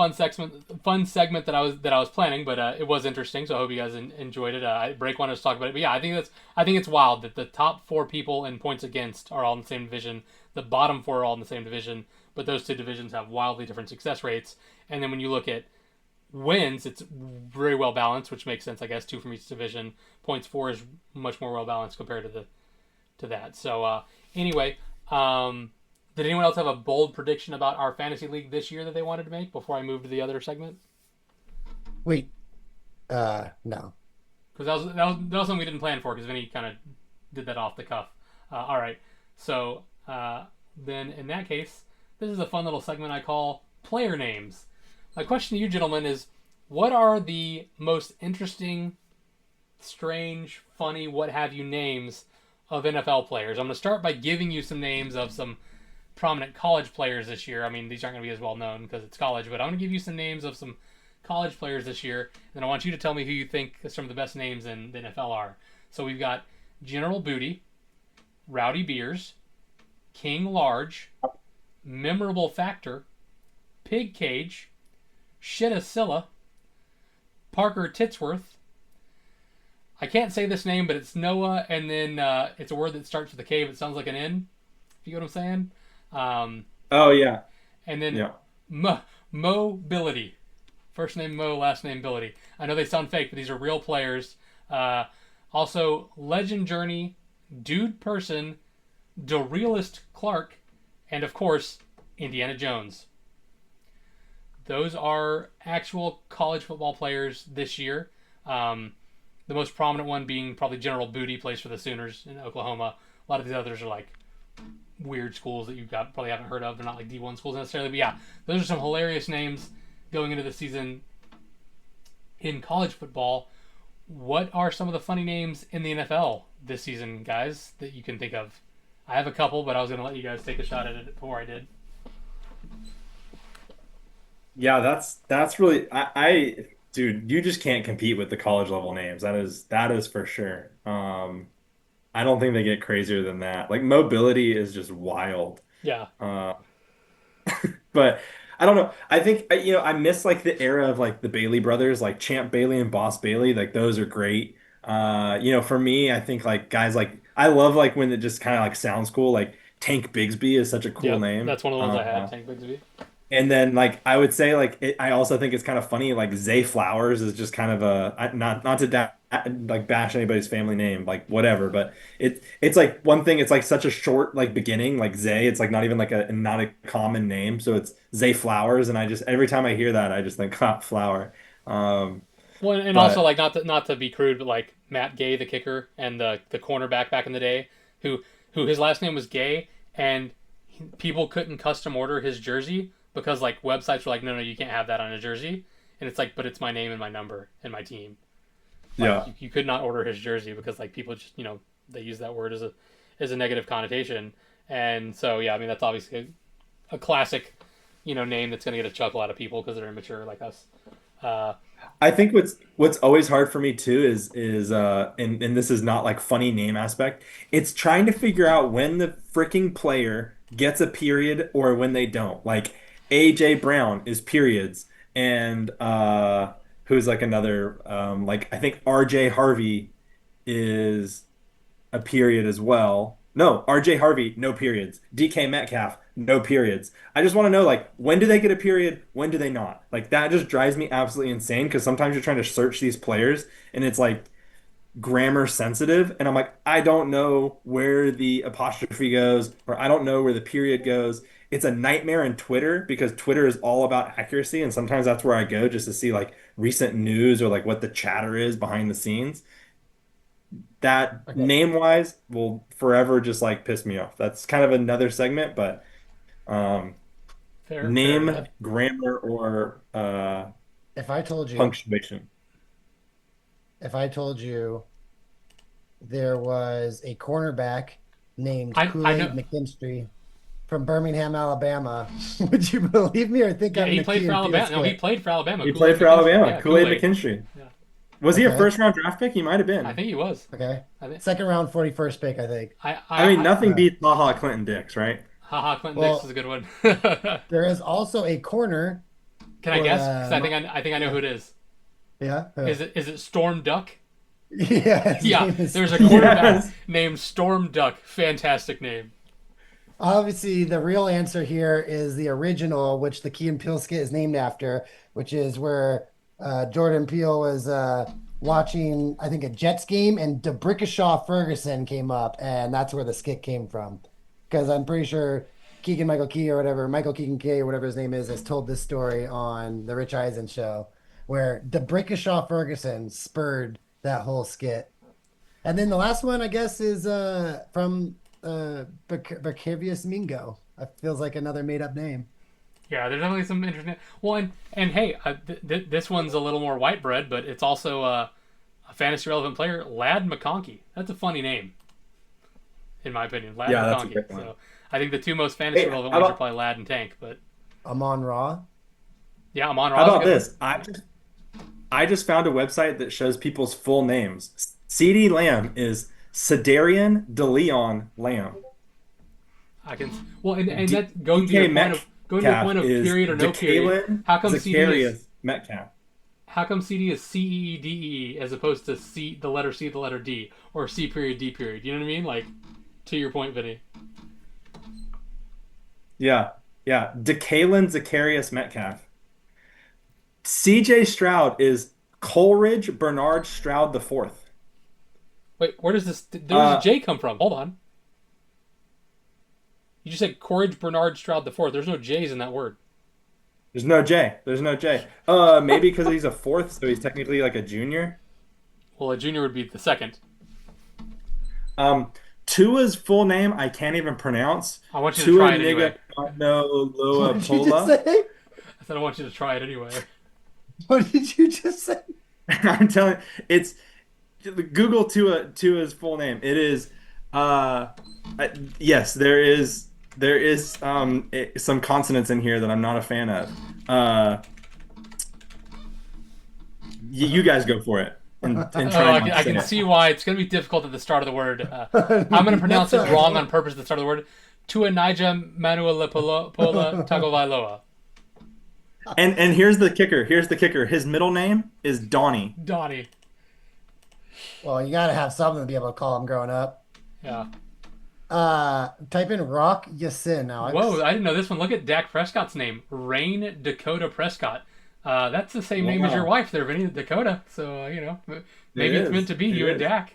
fun segment that I was planning, but it was interesting. So I hope you guys enjoyed it. Break wanted to talk about it, but yeah, I think it's wild that the top four people in points against are all in the same division. The bottom four are all in the same division, but those two divisions have wildly different success rates. And then when you look at wins, it's very well balanced, which makes sense, I guess. Two from each division. Points for is much more well balanced compared to that. So anyway, did anyone else have a bold prediction about our fantasy league this year that they wanted to make before I move to the other segment? Wait. No. Because that was something we didn't plan for. Because Vinny kind of did that off the cuff. All right. So then in that case, this is a fun little segment I call player names. My question to you, gentlemen, is what are the most interesting, strange, funny, what have you names of NFL players? I'm going to start by giving you some names of some prominent college players this year. I mean, these aren't going to be as well known because it's college, but I'm going to give you some names of some college players this year, and I want you to tell me who you think some of the best names in the NFL are. So we've got General Booty, Rowdy Beers, King Large, Memorable Factor, Pig Cage, Shittasilla, Parker Titsworth. I can't say this name, but it's Noah, and then it's a word that starts with a K, but it sounds like an N. If you get what I'm saying. Oh yeah. And then Yeah. Mobility. First name Mo, last name Bility. I know they sound fake, but these are real players. Also, Legend Journey, Dude Person, The Realist Clark, and of course, Indiana Jones. Those are actual college football players this year. The most prominent one being probably General Booty, plays for the Sooners in Oklahoma. A lot of these others are like weird schools that probably haven't heard of. They're not like D1 schools necessarily, but yeah, those are some hilarious names going into the season in college football. What are some of the funny names in the NFL this season, guys, that you can think of? I have a couple, but I was going to let you guys take a shot at it before I did. Yeah, that's really I dude, you just can't compete with the college level names. That is for sure. I don't think they get crazier than that. Like mobility is just wild. Yeah. Uh, but I don't know. I think I miss like the era of like the Bailey brothers, like Champ Bailey and Boss Bailey. Like those are great. For me, I think like guys like I love like when it just kind of like sounds cool. Like Tank Bigsby is such a cool Yep. name. That's one of the ones I had, Tank Bigsby. And then like I would say like I also think it's kind of funny like Zay Flowers is just kind of not to like bash anybody's family name like whatever, but it's like one thing, it's like such a short like beginning like Zay, it's like not even like a not a common name, so it's Zay Flowers, and I just every time I hear that I just think flower. Um Well, and also but like not to be crude, but like Matt Gay, the kicker, and the cornerback back in the day, who his last name was Gay, and people couldn't custom order his jersey because like websites were like, no, no, you can't have that on a jersey, and it's like, but it's my name and my number and my team. Like yeah, you could not order his jersey because like people just they use that word as a negative connotation, and so yeah, I mean that's obviously a classic name that's gonna get a chuckle out of people because they're immature like us. Uh, I think what's always hard for me too is and this is not like funny name aspect. It's trying to figure out when the freaking player gets a period or when they don't. Like AJ Brown is periods, and who's like another like I think RJ Harvey is a period as well. No, RJ Harvey, no periods. DK Metcalf, no periods. I just want to know, like, when do they get a period? When do they not? Like, that just drives me absolutely insane because sometimes you're trying to search these players and it's like grammar sensitive. And I'm like, I don't know where the apostrophe goes or I don't know where the period goes. It's a nightmare in Twitter because Twitter is all about accuracy. And sometimes that's where I go just to see like recent news or like what the chatter is behind the scenes. That Okay. name wise will forever just like piss me off. That's kind of another segment, but um, fair name, enough. If grammar, or if I told you, punctuation. if I told you there was a cornerback named I know. Kool-Aid McKinstry from Birmingham, Alabama, would you believe me or think Yeah, I'm he the played Key for and Peele Alabama. No, he skit? played for Alabama. He Kool Aid played for McKinstry. Alabama. Yeah, Kool-Aid Kool Aid. McKinstry. Yeah, Was he a Okay. first round draft pick? He might have I been. think he was. Okay. I think. Second round, 41st pick, I think. I. I mean, I. nothing Uh, beats Haha Clinton Dix, right? Haha, Clinton Dix is a well, good one. there is also a corner Can I for guess? Because I think I know who yeah, it is. yeah. Is it Storm Duck? Yeah, his Yeah, name is there's a quarterback Yes. named Storm Duck. Fantastic name. obviously the real answer here is the original, which the Key and Peele skit is named after, which is where Jordan Peele was watching, I think, a Jets game, and DeBrickashaw Ferguson came up, and that's where the skit came from. Because I'm pretty sure Keegan Michael Key or whatever, Michael Keegan Key or whatever his name is, has told this story on the Rich Eisen show, where DeBrickashaw Ferguson spurred that whole skit. And then the last one, I guess, is from Barcavius Mingo. It feels like another made up name. Yeah, there's definitely some interesting. Well, and hey, this one's a little more white bread, but it's also a fantasy relevant player, Lad McConkey. That's a funny name, in my opinion, Lad Yeah, that's a McConkey. great one. So I think the two most fantasy Hey, relevant how ones are about probably Lad and Tank. But Amon Ra. yeah, Amon how Ra's a about good one. this? I just found a website that shows people's full names. CD Lamb is Cedarian DeLeon Lamb. I can well, and D that going to your DK point of going to your Metcalf point of is period or no period. DeKalin How come CD is Zacharias Metcalf. how come CD is CEDE as opposed to the letter C, the letter D, or C period D period? You know what I mean? Like to your point, Vinny. Yeah, yeah. DeKalin Zacharias Metcalf. CJ Stroud is Coleridge Bernard Stroud the fourth. Wait, where does Uh, J come from? Hold on. You just said Courage Bernard Stroud the fourth. There's no J's in that word. there's no J. There's no J. Maybe because he's a fourth, so he's technically like a junior. Well, a junior would be the second. Um, Tua's full name I can't even pronounce. I want you to Tua try it anyway. Niga no What Loa did you just Pola. say? I said I want you to try it anyway. What did you just say? I'm telling it's Google Tua's full name. It is uh yes, there is some consonants in here that I'm not a fan of. You guys go for it and Oh, try I not can, to I say can it. see why it's going to be difficult at the start of the word. I'm going to pronounce That's it all wrong on right. purpose at the start of the word. Tuanija Manuel Pola Tagovailoa. And here's the kicker. Here's the kicker. His middle name is Donnie. Donnie. Well, you got to have something to be able to call him growing up. Yeah. Type in Rock Yassin, Whoa, Alex. I didn't know this one. Look at Dak Prescott's name, Rain Dakota Prescott. That's the same name as your Wow. wife there, Vinny Dakota. So It maybe it's meant is. to be It you and is. Dak.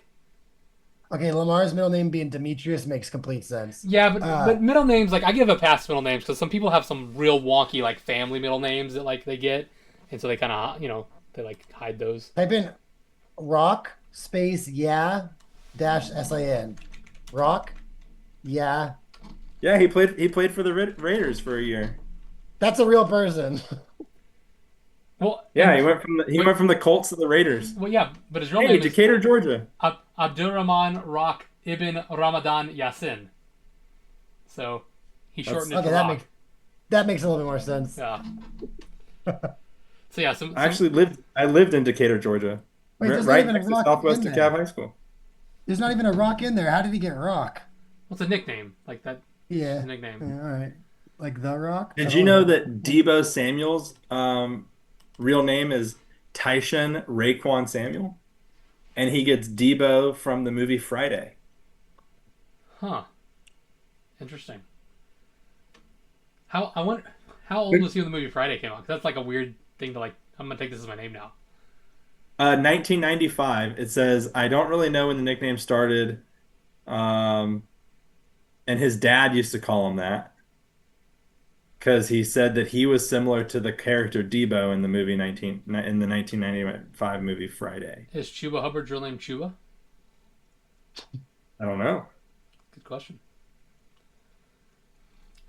Okay, Lamar's middle name being Demetrius makes complete sense. Yeah, but middle names, like, I give a pass to middle names because some people have some real wonky like family middle names that like they get, and so they kind of they like hide those. Type in Rock space yeah dash sin. Rock yeah. Yeah, he played for the Raiders for a year. That's a real person. Well, Yeah, and he but went from the Colts to the Raiders. well, yeah, but his real Hey, name is Decatur, Georgia. Abdurrahman Rock Ibn Ramadan Yassin. So he That's shortened it Okay, to Rock. that makes a little bit more sense. Yeah. So yeah, I lived in Decatur, Georgia, Wait, there's not right even a next to rock Southwest in DeKalb there. High School. There's not even a rock in there. How did he get rock? what's a nickname like that? Just a Yeah. nickname. Yeah, all right. Like the rock? I Did you don't know know. that Debo Samuel's real name is Tyshawn Raekwon Samuel? And he gets Debo from the movie Friday. Huh. Interesting. How I wonder how old Good. was he when the movie Friday came out? 'Cause that's like a weird thing to like. I'm gonna take this as my name now. 1995. It says, I don't really know when the nickname started. Um, and his dad used to call him that because he said that he was similar to the character Debo in the movie 1995 movie Friday. Is Chuba Hubbard's real name Chuba? I don't know. Good question.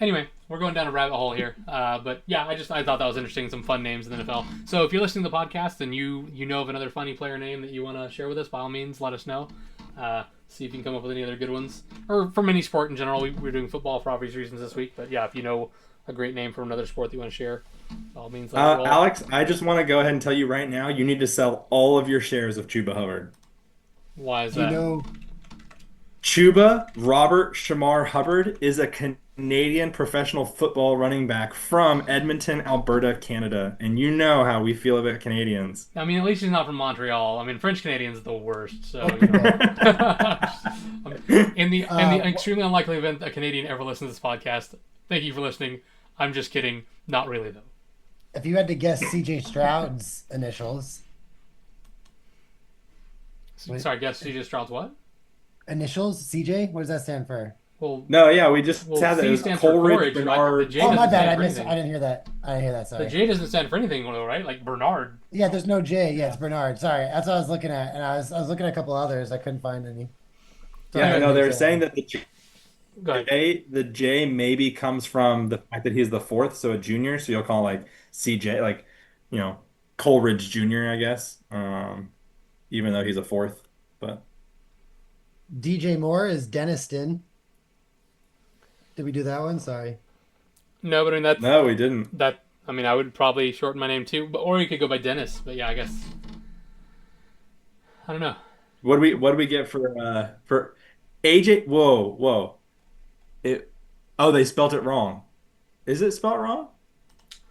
Anyway, we're going down a rabbit hole here, but yeah, I thought that was interesting. Some fun names in the NFL. So if you're listening to the podcast and you know of another funny player name that you want to share with us, by all means, let us know. See if you can come up with any other good ones, or from any sport in general. We're doing football for obvious reasons this week, but yeah, if you know a great name from another sport that you want to share, by all means, let it roll. Alex, I just want to go ahead and tell you right now, you need to sell all of your shares of Chuba Hubbard. Why is Do you that? know? Chuba Robert Shamar Hubbard is a Canadian professional football running back from Edmonton, Alberta, Canada. And you know how we feel about Canadians. I mean, at least he's not from Montreal. I mean, French Canadians are the worst. So Okay. in the extremely unlikely event a Canadian ever listens to this podcast, thank you for listening. I'm just kidding. Not really though. If you had to guess CJ Stroud's initials, wait, Sorry, guess CJ Stroud's what? initials, CJ, what does that stand for? Well, No, yeah, we just had that. It C was stands for Coleridge, Courage, right? The Bernard. J Oh, my doesn't bad. stand for I anything. didn't hear that. I didn't hear that. The Sorry. J doesn't stand for anything, though, right? Like Bernard. Yeah, there's no J. Yeah, it's Bernard. Sorry. That's what I was looking at. And I was looking at a couple others. I couldn't find any. So I Yeah, no, didn't they were say saying that. that Go ahead. The J maybe comes from the fact that he's the fourth, so a junior. So you'll call like CJ, like, you know, Coleridge Jr., I guess. Even though he's a fourth. But DJ Moore is Deniston. Did we do that one? Sorry. No, but I mean that's no, we didn't. that. I mean, I would probably shorten my name too, but or you could go by Dennis. But yeah, I guess I don't know. What do we get for AJ? Whoa, whoa. It Oh, they spelt it wrong. Is it spelt wrong?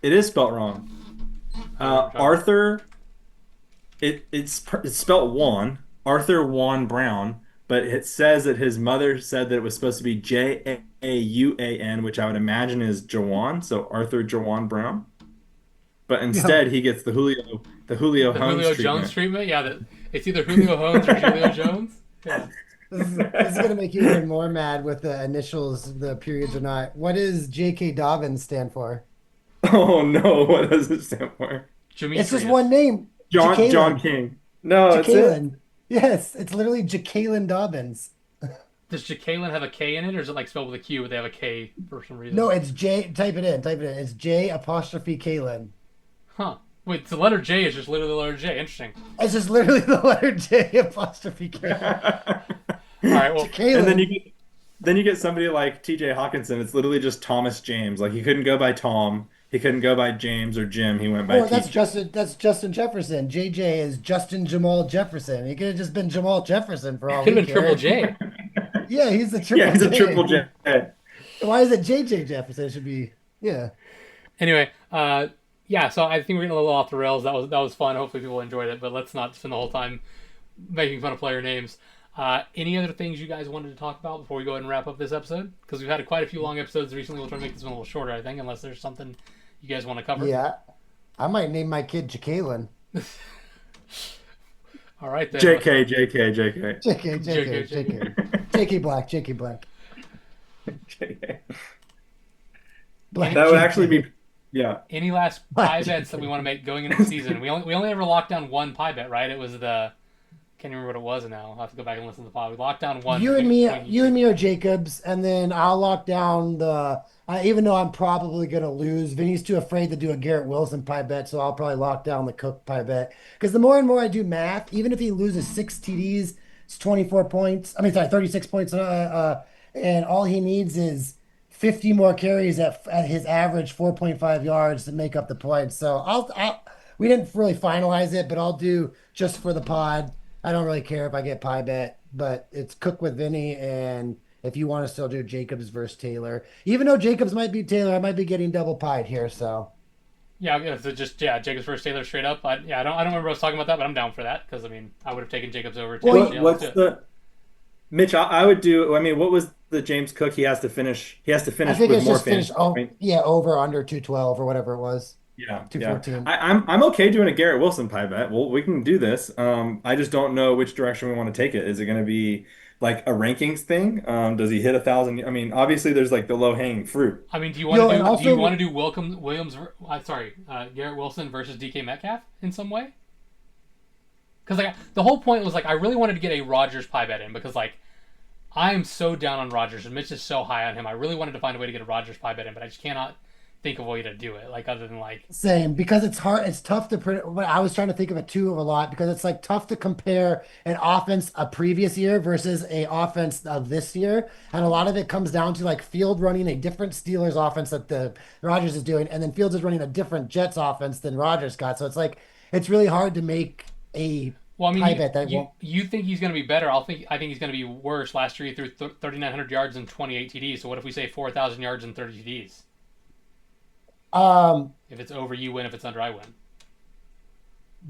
It is spelt wrong. I don't know what we're talking about. Arthur, it's spelt Juan, Arthur Juan Brown, but it says that his mother said that it was supposed to be Jauan, which I would imagine is Jawan, so Arthur Jawan Brown. But Yeah. instead, he gets the Julio The Holmes Julio Jones treatment. treatment. Yeah, it's either Julio Jones or Julio Jones. Yeah. This is gonna make you even more mad with the initials, the periods or not. What does J.K. Dobbins stand for? Oh no, what does it stand for? It's just Demetrius. one name. John Jacqueline. King. No, that's it. Jacqueline. Yes, it's literally Jacqueline Dobbins. Does Jacqueline have a K in it, or is it like spelled with a Q, but they have a K for some reason? No, it's J. Type it in. Type it in. It's J apostrophe Kalen. Huh. Wait, the letter J is just literally the letter J. Interesting. It's just literally the letter J apostrophe Kalen. All right. Well, And then Jacqueline. you get somebody like TJ Hawkinson. It's literally just Thomas James. Like he couldn't go by Tom. He couldn't go by James or Jim. He went by Oh, that's TJ. Justin. That's Justin Jefferson. JJ is Justin Jamal Jefferson. He could have just been Jamal Jefferson for all could we have been Triple care. J. Yeah, he's the Yeah, triple he's a J. triple J. Why is it JJ Jefferson? It should be yeah. Anyway, yeah. So I think we're getting a little off the rails. That was fun. Hopefully people enjoyed it. But let's not spend the whole time making fun of player names. Any other things you guys wanted to talk about before we go ahead and wrap up this episode? Because we've had quite a few long episodes recently. We'll try to make this one a little shorter, I think, unless there's something you guys want to cover. Yeah, I might name my kid Jacqueline. All right, then. JK, JK, JK. JK, JK, JK. JK. JK Black, JK Black. JK. Black That would JK. actually be, yeah. Any last pie bets that we want to make going into the season? We only ever locked down one pie bet, right? It was the can't remember what it was now. I'll have to go back and listen to the pod. We locked down one. You and me are Jacobs, and then I'll lock down the. Even though I'm probably gonna lose, Vinny's too afraid to do a Garrett Wilson pie bet, so I'll probably lock down the Cook pie bet. Because the more and more I do math, even if he loses 6 TDs, it's 24 points. I mean, sorry, 36 points, and all he needs is 50 more carries at his average 4.5 yards to make up the points. So we didn't really finalize it, but I'll do just for the pod. I don't really care if I get pie bet, but it's Cook with Vinny, and if you want to still do Jacobs versus Taylor, even though Jacobs might beat Taylor, I might be getting double pied here. So Yeah, so Jacobs versus Taylor straight up. I don't remember us talking about that, but I'm down for that because I mean I would have taken Jacobs over Taylor. What, what's the Mitch? I would do. I mean, what was the James Cook? He has to finish. He has to I finish think with it's more just finished. finish. Oh, Right? yeah, over under 212 or whatever it was, Yeah, yeah. 214. I'm okay doing a Garrett Wilson pie bet. Well, we can do this. I just don't know which direction we want to take it. Is it going to be like a rankings thing? Does he hit 1,000? I mean, obviously there's like the low hanging fruit. I mean, do you want to do? also, Do you want to do Garrett Wilson versus DK Metcalf in some way? Because like the whole point was like I really wanted to get a Rodgers pie bet in because like I am so down on Rodgers and Mitch is so high on him. I really wanted to find a way to get a Rodgers pie bet in, but I just cannot think of a way to do it. Like other than like same, because it's hard. It's tough to predict. I was trying to think of it too of a lot because it's like tough to compare an offense a previous year versus a offense of this year, and a lot of it comes down to like Field running a different Steelers offense that the Rodgers is doing, and then Fields is running a different Jets offense than Rodgers got. So it's like it's really hard to make a well, I mean, pie bet that won't. you think he's going to be better? I think he's going to be worse. Last year he threw 3,900 yards and 28 TDs. So what if we say 4,000 yards and 30 TDs? If it's over, you win. If it's under, I win.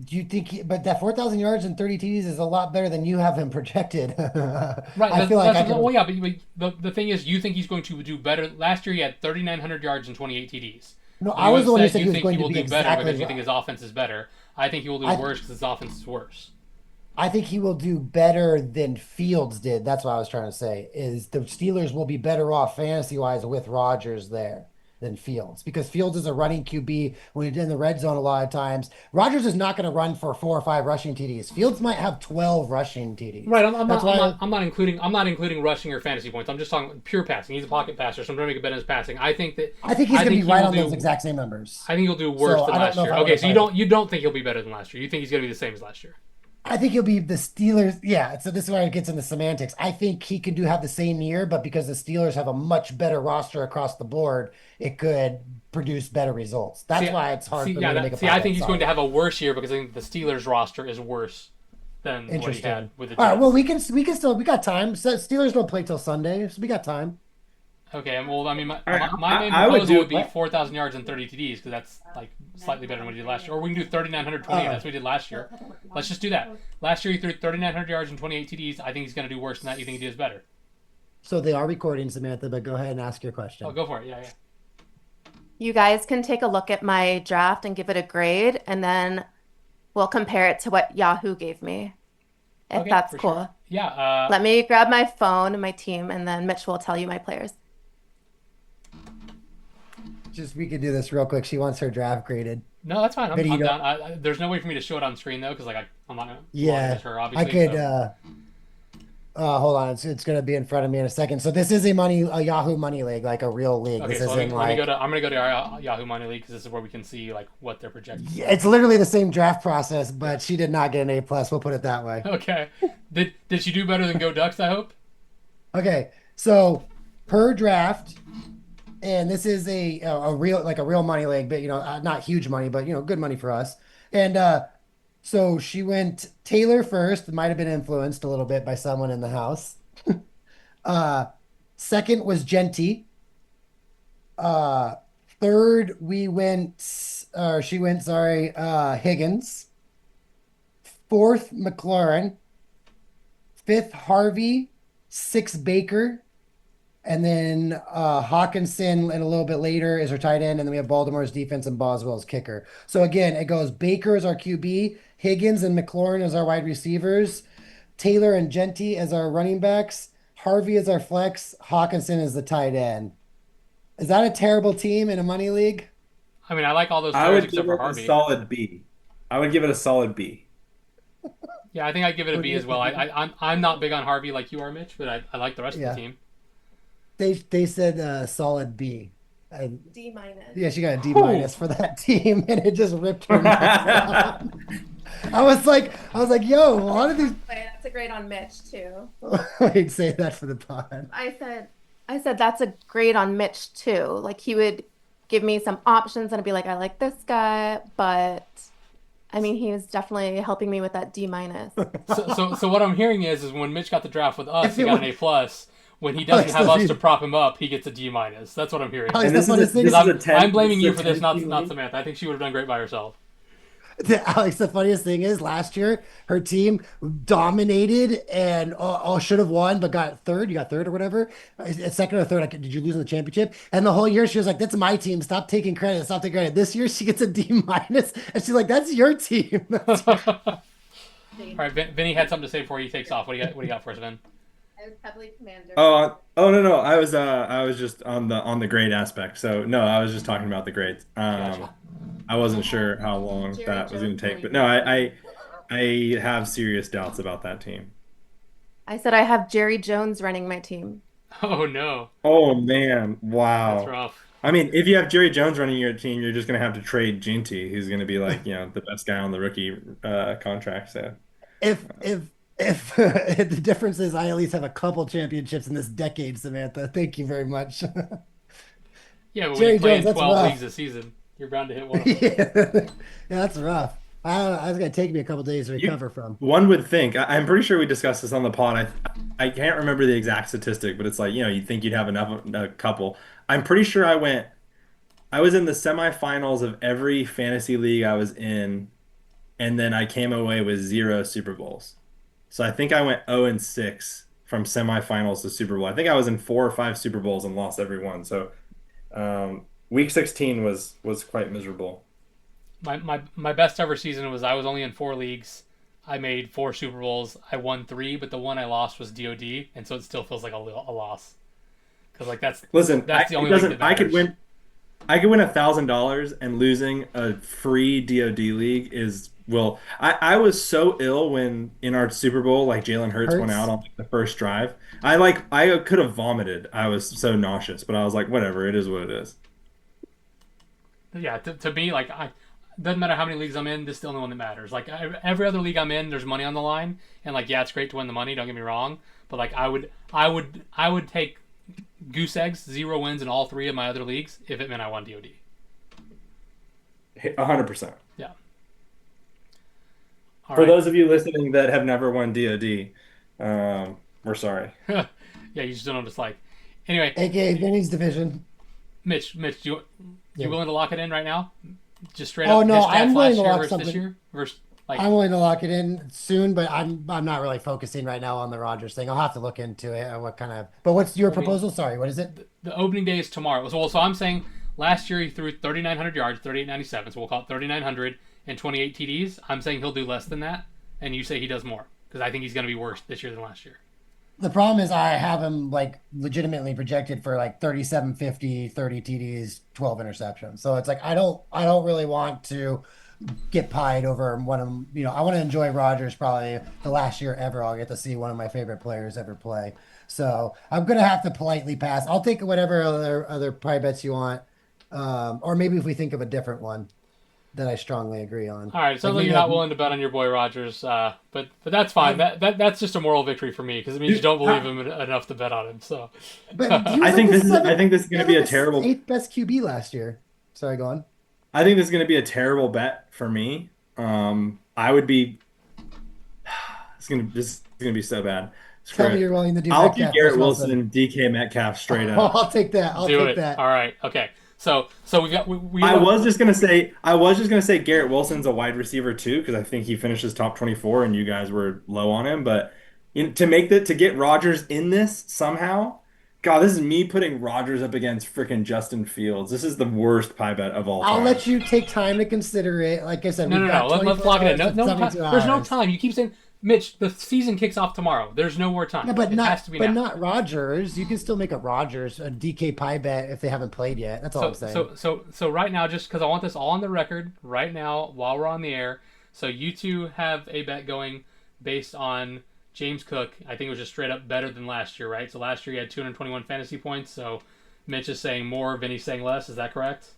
Do you think? But that 4,000 yards and 30 TDs is a lot better than you have him projected. Right. I feel like I can. well, yeah, but the thing is, you think he's going to do better. Last year he had 3,900 yards and 28 TDs. No, I was the one who said he was think going he to will be do better exactly because you right. think his offense is better. I think he will do worse because his offense is worse. I think he will do better than Fields did. That's what I was trying to say. Is the Steelers will be better off fantasy wise with Rodgers there than Fields because Fields is a running QB when he's in the red zone a lot of times. Rodgers is not going to run for 4 or 5 rushing TDs. Fields might have 12 rushing TDs. Right. I'm not including rushing or fantasy points. I'm just talking pure passing. He's a pocket passer, so I'm trying to make a bet in his passing. I think he's going to be right on do, those exact same numbers. I think he'll do worse So than I don't last know if year. I Okay, would so have- you don't think he'll be better than last year. You think he's going to be the same as last year. I think he'll be the Steelers. Yeah, so this is where it gets into semantics. I think he could have the same year, but because the Steelers have a much better roster across the board, it could produce better results. That's why it's hard for me to make a I think he's going to have a worse year because I think the Steelers roster is worse than what he Interesting. had with the Jets. All right, well, we can still, we got time. So Steelers don't play till Sunday, so we got time. Okay, well, I mean, my right, main I would proposal do- would be 4,000 yards and 30 TDs because that's like slightly better than what he did last year. Or we can do 3,928. That's what we did last year. Let's just do that. Last year he threw 3,900 yards and 28 TDs. I think he's going to do worse than that. You think he does better? So they are recording, Samantha, but go ahead and ask your question. Oh, go for it. Yeah. You guys can take a look at my draft and give it a grade, and then we'll compare it to what Yahoo gave me, if Okay, that's for cool. sure. Yeah. Let me grab my phone and my team, and then Mitch will tell you my players. Just we could do this real quick. She wants her draft graded. No, that's fine. I'm Vinny, you down. There's no way for me to show it on screen though, because like I'm not gonna. Yeah, her, I obviously, could. so. Hold on, it's going to be in front of me in a second. So this is a Yahoo Money League, like a real league. Okay, This so isn't like I'm gonna go to our Yahoo Money League because this is where we can see like what they're projecting. Yeah, it's literally the same draft process, but she did not get an A plus. We'll put it that way. Okay. Did she do better than Go Ducks? I hope. Okay, so per draft, and this is a real money league, but not huge money, but good money for us. And so she went Taylor first. Might have been influenced a little bit by someone in the house. Second was Genty. Third she went, Higgins. Fourth, McLaurin. fifth Harvey, sixth Baker, and then Hawkinson, and a little bit later is our tight end, and then we have Baltimore's defense and Boswell's kicker. So again, it goes Baker as our QB, Higgins and McLaurin as our wide receivers, Taylor and Genty as our running backs, Harvey as our flex, Hawkinson as the tight end. Is that a terrible team in a money league? I mean, I like all those I players would except give for it a Harvey. solid B. I would give it a solid B. Yeah, I think I'd give it a What do B you as well. think? I'm not big on Harvey like you are, Mitch, but I like the rest of Yeah, the team. they said solid B. I, D minus. yeah, she got a D Whew. minus for that team, and it just ripped her nuts off. I was like, yo, a lot of these. Wait, that's a grade on Mitch too. Wait, say that for the pod. I said that's a grade on Mitch too. Like he would give me some options and I'd be like, I like this guy, but I mean, he was definitely helping me with that D minus. So what I'm hearing is when Mitch got the draft with us, If he it got an was, A plus. When he doesn't have Alex, us to prop him up, he gets a D minus. That's what I'm hearing. Alex, And the this is a funniest thing this is, is a I'm 10 blaming this you is for a this, 10 not team. Samantha. I think she would have done great by herself. Alex, the funniest thing is last year her team dominated and all should have won, but got third. You got third or whatever, second or third. Like, did you lose in the championship? And the whole year she was like, "That's my team. Stop taking credit. Stop taking credit." This year she gets a D minus, and she's like, "That's your team." All right, Vinny had something to say before he takes off. What do you got for us, Vin? I was heavily commander. Oh no. I was just on the grade aspect. So no, I was just talking about the grades. Gotcha. I wasn't sure how long Jerry that was going Jones to take, but running no, my team. I have serious doubts about that team. I said I have Jerry Jones running my team. Oh no, Oh man, that's wow. rough. I mean, if you have Jerry Jones running your team, you're just going to have to trade Ginty, who's going to be like, the best guy on the rookie contract. So, if if if the difference is, I at least have a couple championships in this decade, Samantha. Thank you very much. Yeah, but when you Jerry play Jones, in that's 12 leagues rough. a season, you're bound to hit one of them. Yeah, yeah, that's rough. I don't know. That's gonna take me a couple days to you recover from. one would think. I'm pretty sure we discussed this on the pod. I can't remember the exact statistic, but it's like, you'd think you'd have a couple. I'm pretty sure I was in the semifinals of every fantasy league I was in, and then I came away with 0 Super Bowls. So I think I went 0-6 from semifinals to Super Bowl. I think I was in 4 or 5 Super Bowls and lost every one. So week 16 was quite miserable. My best ever season was I was only in 4 leagues. I made 4 Super Bowls. I won 3, but the one I lost was DoD, and so it still feels like a loss because like Listen, that's the it only league that doesn't. I could matters. win. I could win $1,000, and losing a free DoD league is well. I was so ill when in our Super Bowl, like Jalen Hurts went out Hurts. on like, the first drive. I could have vomited. I was so nauseous, but I was like, whatever. It is what it is. Yeah, to me, like doesn't matter how many leagues I'm in. This is the only one that matters. Like every other league I'm in, there's money on the line, and like yeah, it's great to win the money. Don't get me wrong, but like I would take goose eggs, 0 wins in all 3 of my other leagues if it meant I won DoD. 100%. Yeah. All For right. those of you listening that have never won DoD, we're sorry. Yeah, you just don't know what it's like. Anyway, AKA Vinny's division. Mitch, you Yeah. willing to lock it in right now? Just straight Oh up no, his stats I'm willing last to year lock versus this something. year versus like I'm willing to lock it in soon, but I'm not really focusing right now on the Rodgers thing. I'll have to look into it and what kind of. But what's your I mean proposal? Sorry, what is it? the opening day is tomorrow. So I'm saying last year he threw 3,900 yards, 3,897. So we'll call it 3,900 and 28 TDs. I'm saying he'll do less than that, and you say he does more because I think he's going to be worse this year than last year. The problem is I have him like legitimately projected for like 3750, 30 TDs, 12 interceptions. So it's like I don't really want to get pied over one of them. I want to enjoy Rodgers probably the last year ever. I'll get to see one of my favorite players ever play. So I'm gonna have to politely pass. I'll take whatever other pie bets you want. Or maybe if we think of a different one that I strongly agree on. All right, it sounds Like like maybe you're not willing to bet on your boy Rogers, but that's fine. That's just a moral victory for me because it means you don't believe him enough to bet on him. So but he I was like think the this is I seventh, think this is he going to had be like a the terrible eighth best QB last year. Sorry, go on. I think this is going to be a terrible bet for me. I would be this is gonna be so bad. Tell Screw me it. you're willing to do I'll do Metcalf Garrett versus Wilson Wilson. and DK Metcalf straight Oh, up. I'll take that. I'll do take it. that. All right. Okay. So we got we I was just gonna say Garrett Wilson's a wide receiver too because I think he finishes top 24 and you guys were low on him. But To get Rodgers in this somehow. God, this is me putting Rodgers up against freaking Justin Fields. This is the worst pie bet of all I'll time. let you take time to consider it. Like I said, No, we've no, got no. Let's 24 lock it in. hours No, and no 72 time. There's no hours. time. You keep saying, Mitch, the season kicks off tomorrow. There's no more time. Yeah, but It has not to be but now. not Rodgers. You can still make a Rodgers, a DK pie bet if they haven't played yet. That's all So, I'm saying. so right now, just because I want this all on the record, right now, while we're on the air, so you two have a bet going based on James Cook. I think it was just straight up better than last year, right? So last year he had 221 fantasy points. So Mitch is saying more, Vinny's saying less. Is that correct?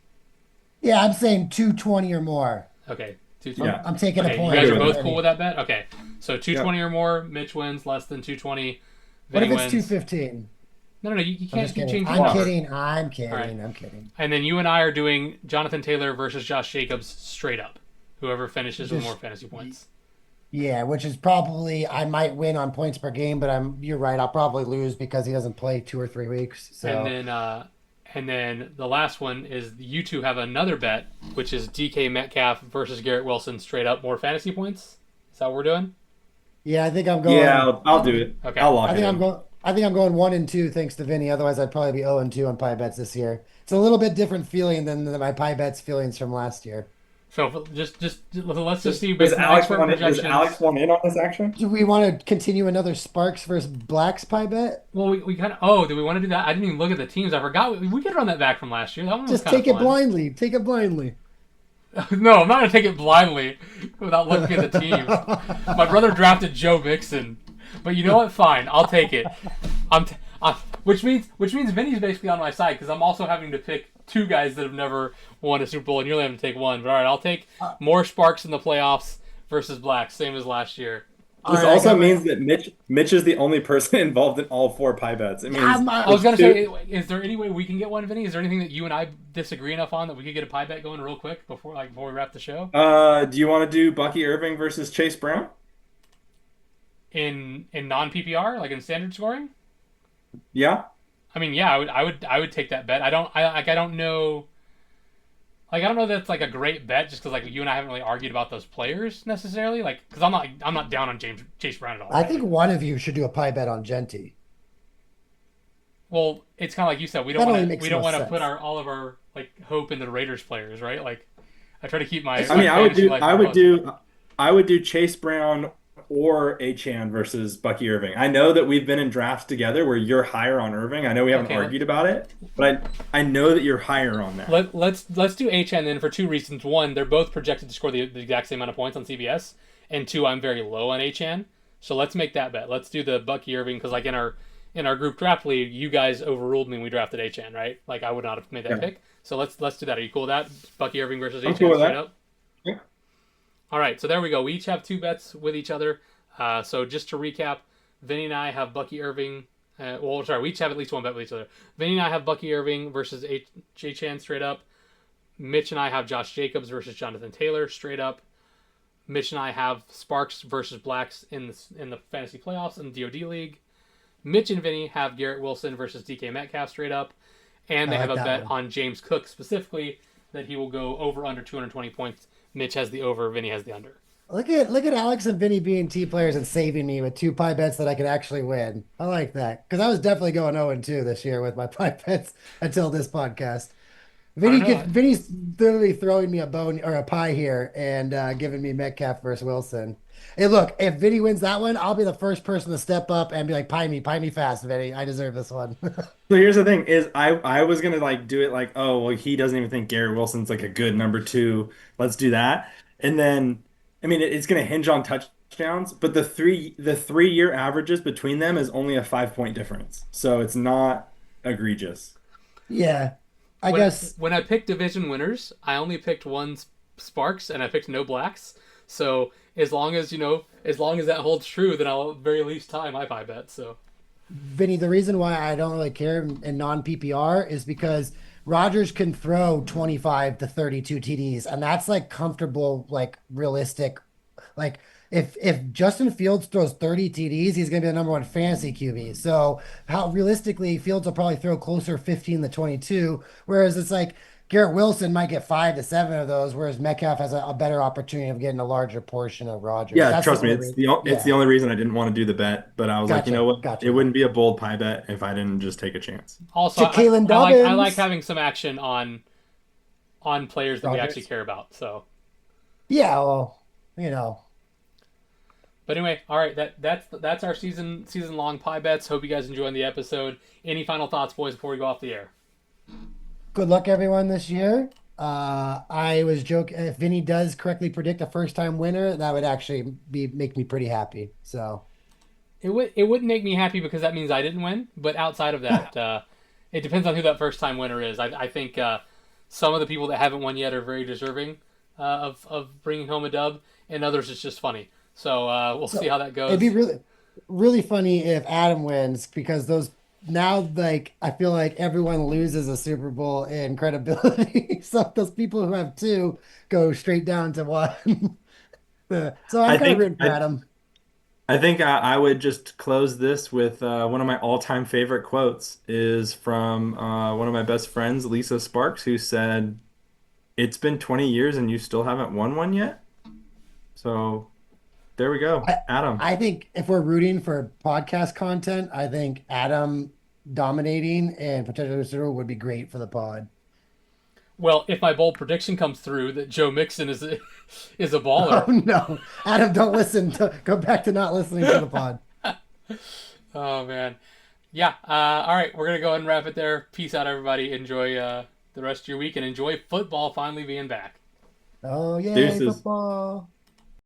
Yeah, I'm saying 220 or more. Okay, Yeah. I'm taking a Okay, you point. guys agree are with both cool with that bet. Okay, so 220 or more, Mitch wins. Less than 220, What if Vinny it's wins. 215? No, you I'm can't just keep kidding. changing I'm the number. kidding. I'm kidding. All right. I'm kidding. And then you and I are doing Jonathan Taylor versus Josh Jacobs straight up. Whoever finishes with Just- more fantasy points. Yeah, which is probably I might win on points per game, but you're right. I'll probably lose because he doesn't play 2 or 3 weeks. So And then the last one is you two have another bet, which is DK Metcalf versus Garrett Wilson straight up more fantasy points. Is that what we're doing? yeah, I think I'm going. Yeah, I'll do it. Okay. I'll lock I it think in. I'm going. I think I'm going 1-2 thanks to Vinny. Otherwise, I'd probably be 0-2 on pie bets this year. It's a little bit different feeling than my pie bets feelings from last year. So let's just see Does based on Alex expert want projections. does Alex want in on this action? Do we want to continue another Sparks versus Blacks pie bet? Well, we kind of. Oh, do we want to do that? I didn't even look at the teams. I forgot. We could run that back from last year. That one was Just kind take of it fun. blindly. Take it blindly. No, I'm not gonna take it blindly without looking at the teams. My brother drafted Joe Mixon, but you know what? Fine, I'll take it. Which means Vinny's basically on my side because I'm also having to pick two guys that have never won a Super Bowl, and you're only having to take one. But all right, I'll take more Sparks in the playoffs versus Blacks, same as last year. This All right, also I got means that Mitch is the only person involved in all four pie bets. It means I was gonna two- say, is there any way we can get one, Vinny? Is there anything that you and I disagree enough on that we could get a pie bet going real quick before we wrap the show? Do you want to do Bucky Irving versus Chase Brown? In non PPR, like in standard scoring? Yeah. I mean, yeah, I would take that bet. I don't know. Like, I don't know that it's like a great bet just because like you and I haven't really argued about those players necessarily. Like, because I'm not down on Chase Brown at all. I right? think Like, one of you should do a pie bet on Genty. well, it's kind of like you said. We That don't only want to makes we don't no want to sense. put all of our like hope into the Raiders players, right? Like, I try to keep my. I mean, my fantasy life close. I would do Chase Brown or Achan versus Bucky Irving. I know that we've been in drafts together where you're higher on Irving. I know we haven't Okay, argued about it, but I know that you're higher on that. Let's do HN then for two reasons. One, they're both projected to score the exact same amount of points on CBS, and two, I'm very low on HN. So let's make that bet. Let's do the Bucky Irving because like in our group draft league, you guys overruled me when we drafted HN, right? Like I would not have made that Yeah. pick. So let's do that. Are you cool with that? Bucky Irving versus I'm HN cool with straight that. up. Yeah. All right, so there we go. We each have two bets with each other. So just to recap, Vinny and I have Bucky Irving. We each have at least one bet with each other. Vinny and I have Bucky Irving versus HN straight up. Mitch and I have Josh Jacobs versus Jonathan Taylor straight up. Mitch and I have Sparks versus Blacks in the fantasy playoffs in the DoD league. Mitch and Vinny have Garrett Wilson versus DK Metcalf straight up, and they I have like a that bet one. on James Cook specifically that he will go over under 220 points. Mitch has the over, Vinny has the under. Look at Alex and Vinny being T players and saving me with two pie bets that I could actually win. I like that because I was definitely going 0-2 this year with my pie bets until this podcast. Vinny's literally throwing me a bone or a pie here and giving me Metcalf versus Wilson. Hey, look, if Vinny wins that one, I'll be the first person to step up and be like, pie me fast, Vinny. I deserve this one. So here's the thing: is I was gonna like do it like, oh well, he doesn't even think Garrett Wilson's like a good number two. Let's do that, and then I mean it's gonna hinge on touchdowns, but the 3 year averages between them is only a 5 point difference, so it's not egregious. Yeah, I When, guess. when I picked division winners, I only picked one Sparks and I picked no Blacks. So as long as that holds true, then I'll at the very least tie my pie bet. So Vinny, the reason why I don't really care in non PPR is because Rodgers can throw 25 to 32 TDs, and that's like comfortable, like realistic. Like if Justin Fields throws 30 TDs, he's going to be the number one fantasy QB. So how realistically Fields will probably throw closer 15 to 22, whereas it's like Garrett Wilson might get 5 to 7 of those, whereas Metcalf has a better opportunity of getting a larger portion of Rodgers. Yeah, That's the trust me, only it's reason. the Yeah, only reason I didn't want to do the bet, but I was like, you know gotcha, what? It gotcha. wouldn't be a bold pie bet if I didn't just take a chance. Also, Jalen I like Dobbins, having some action on players that we actually Rodgers. care about. So, Yeah, well, you know, but anyway, all right, that's our season long pie bets. Hope you guys enjoyed the episode. Any final thoughts, boys, before we go off the air? good luck everyone this year. I was joking if Vinny does correctly predict a first time winner, that would actually be make me pretty happy. So It wouldn't make me happy because that means I didn't win. But outside of that, it depends on who that first time winner is. I think some of the people that haven't won yet are very deserving of bringing home a dub, and others it's just funny. So we'll see so how that it'd goes. be really funny if Adam wins because those now like I feel like everyone loses a Super Bowl in credibility. So those people who have two go straight down to one. So I'm I kind of think rooting for Adam. I think I would just close this with one of my all-time favorite quotes is from one of my best friends, Lisa Sparks, who said, "It's been 20 years and you still haven't won one yet." So there we go, I Adam. I think if we're rooting for podcast content, I think Adam dominating and potentially Super Bowl would be great for the pod. Well, if my bold prediction comes through that Joe Mixon is a, is a Oh baller, no, Adam, don't listen. Go back to not listening to the pod. oh man, yeah. All right, we're gonna go ahead and wrap it there. Peace out, everybody. Enjoy the rest of your week and enjoy football finally being back. Oh yay, Deuces. football.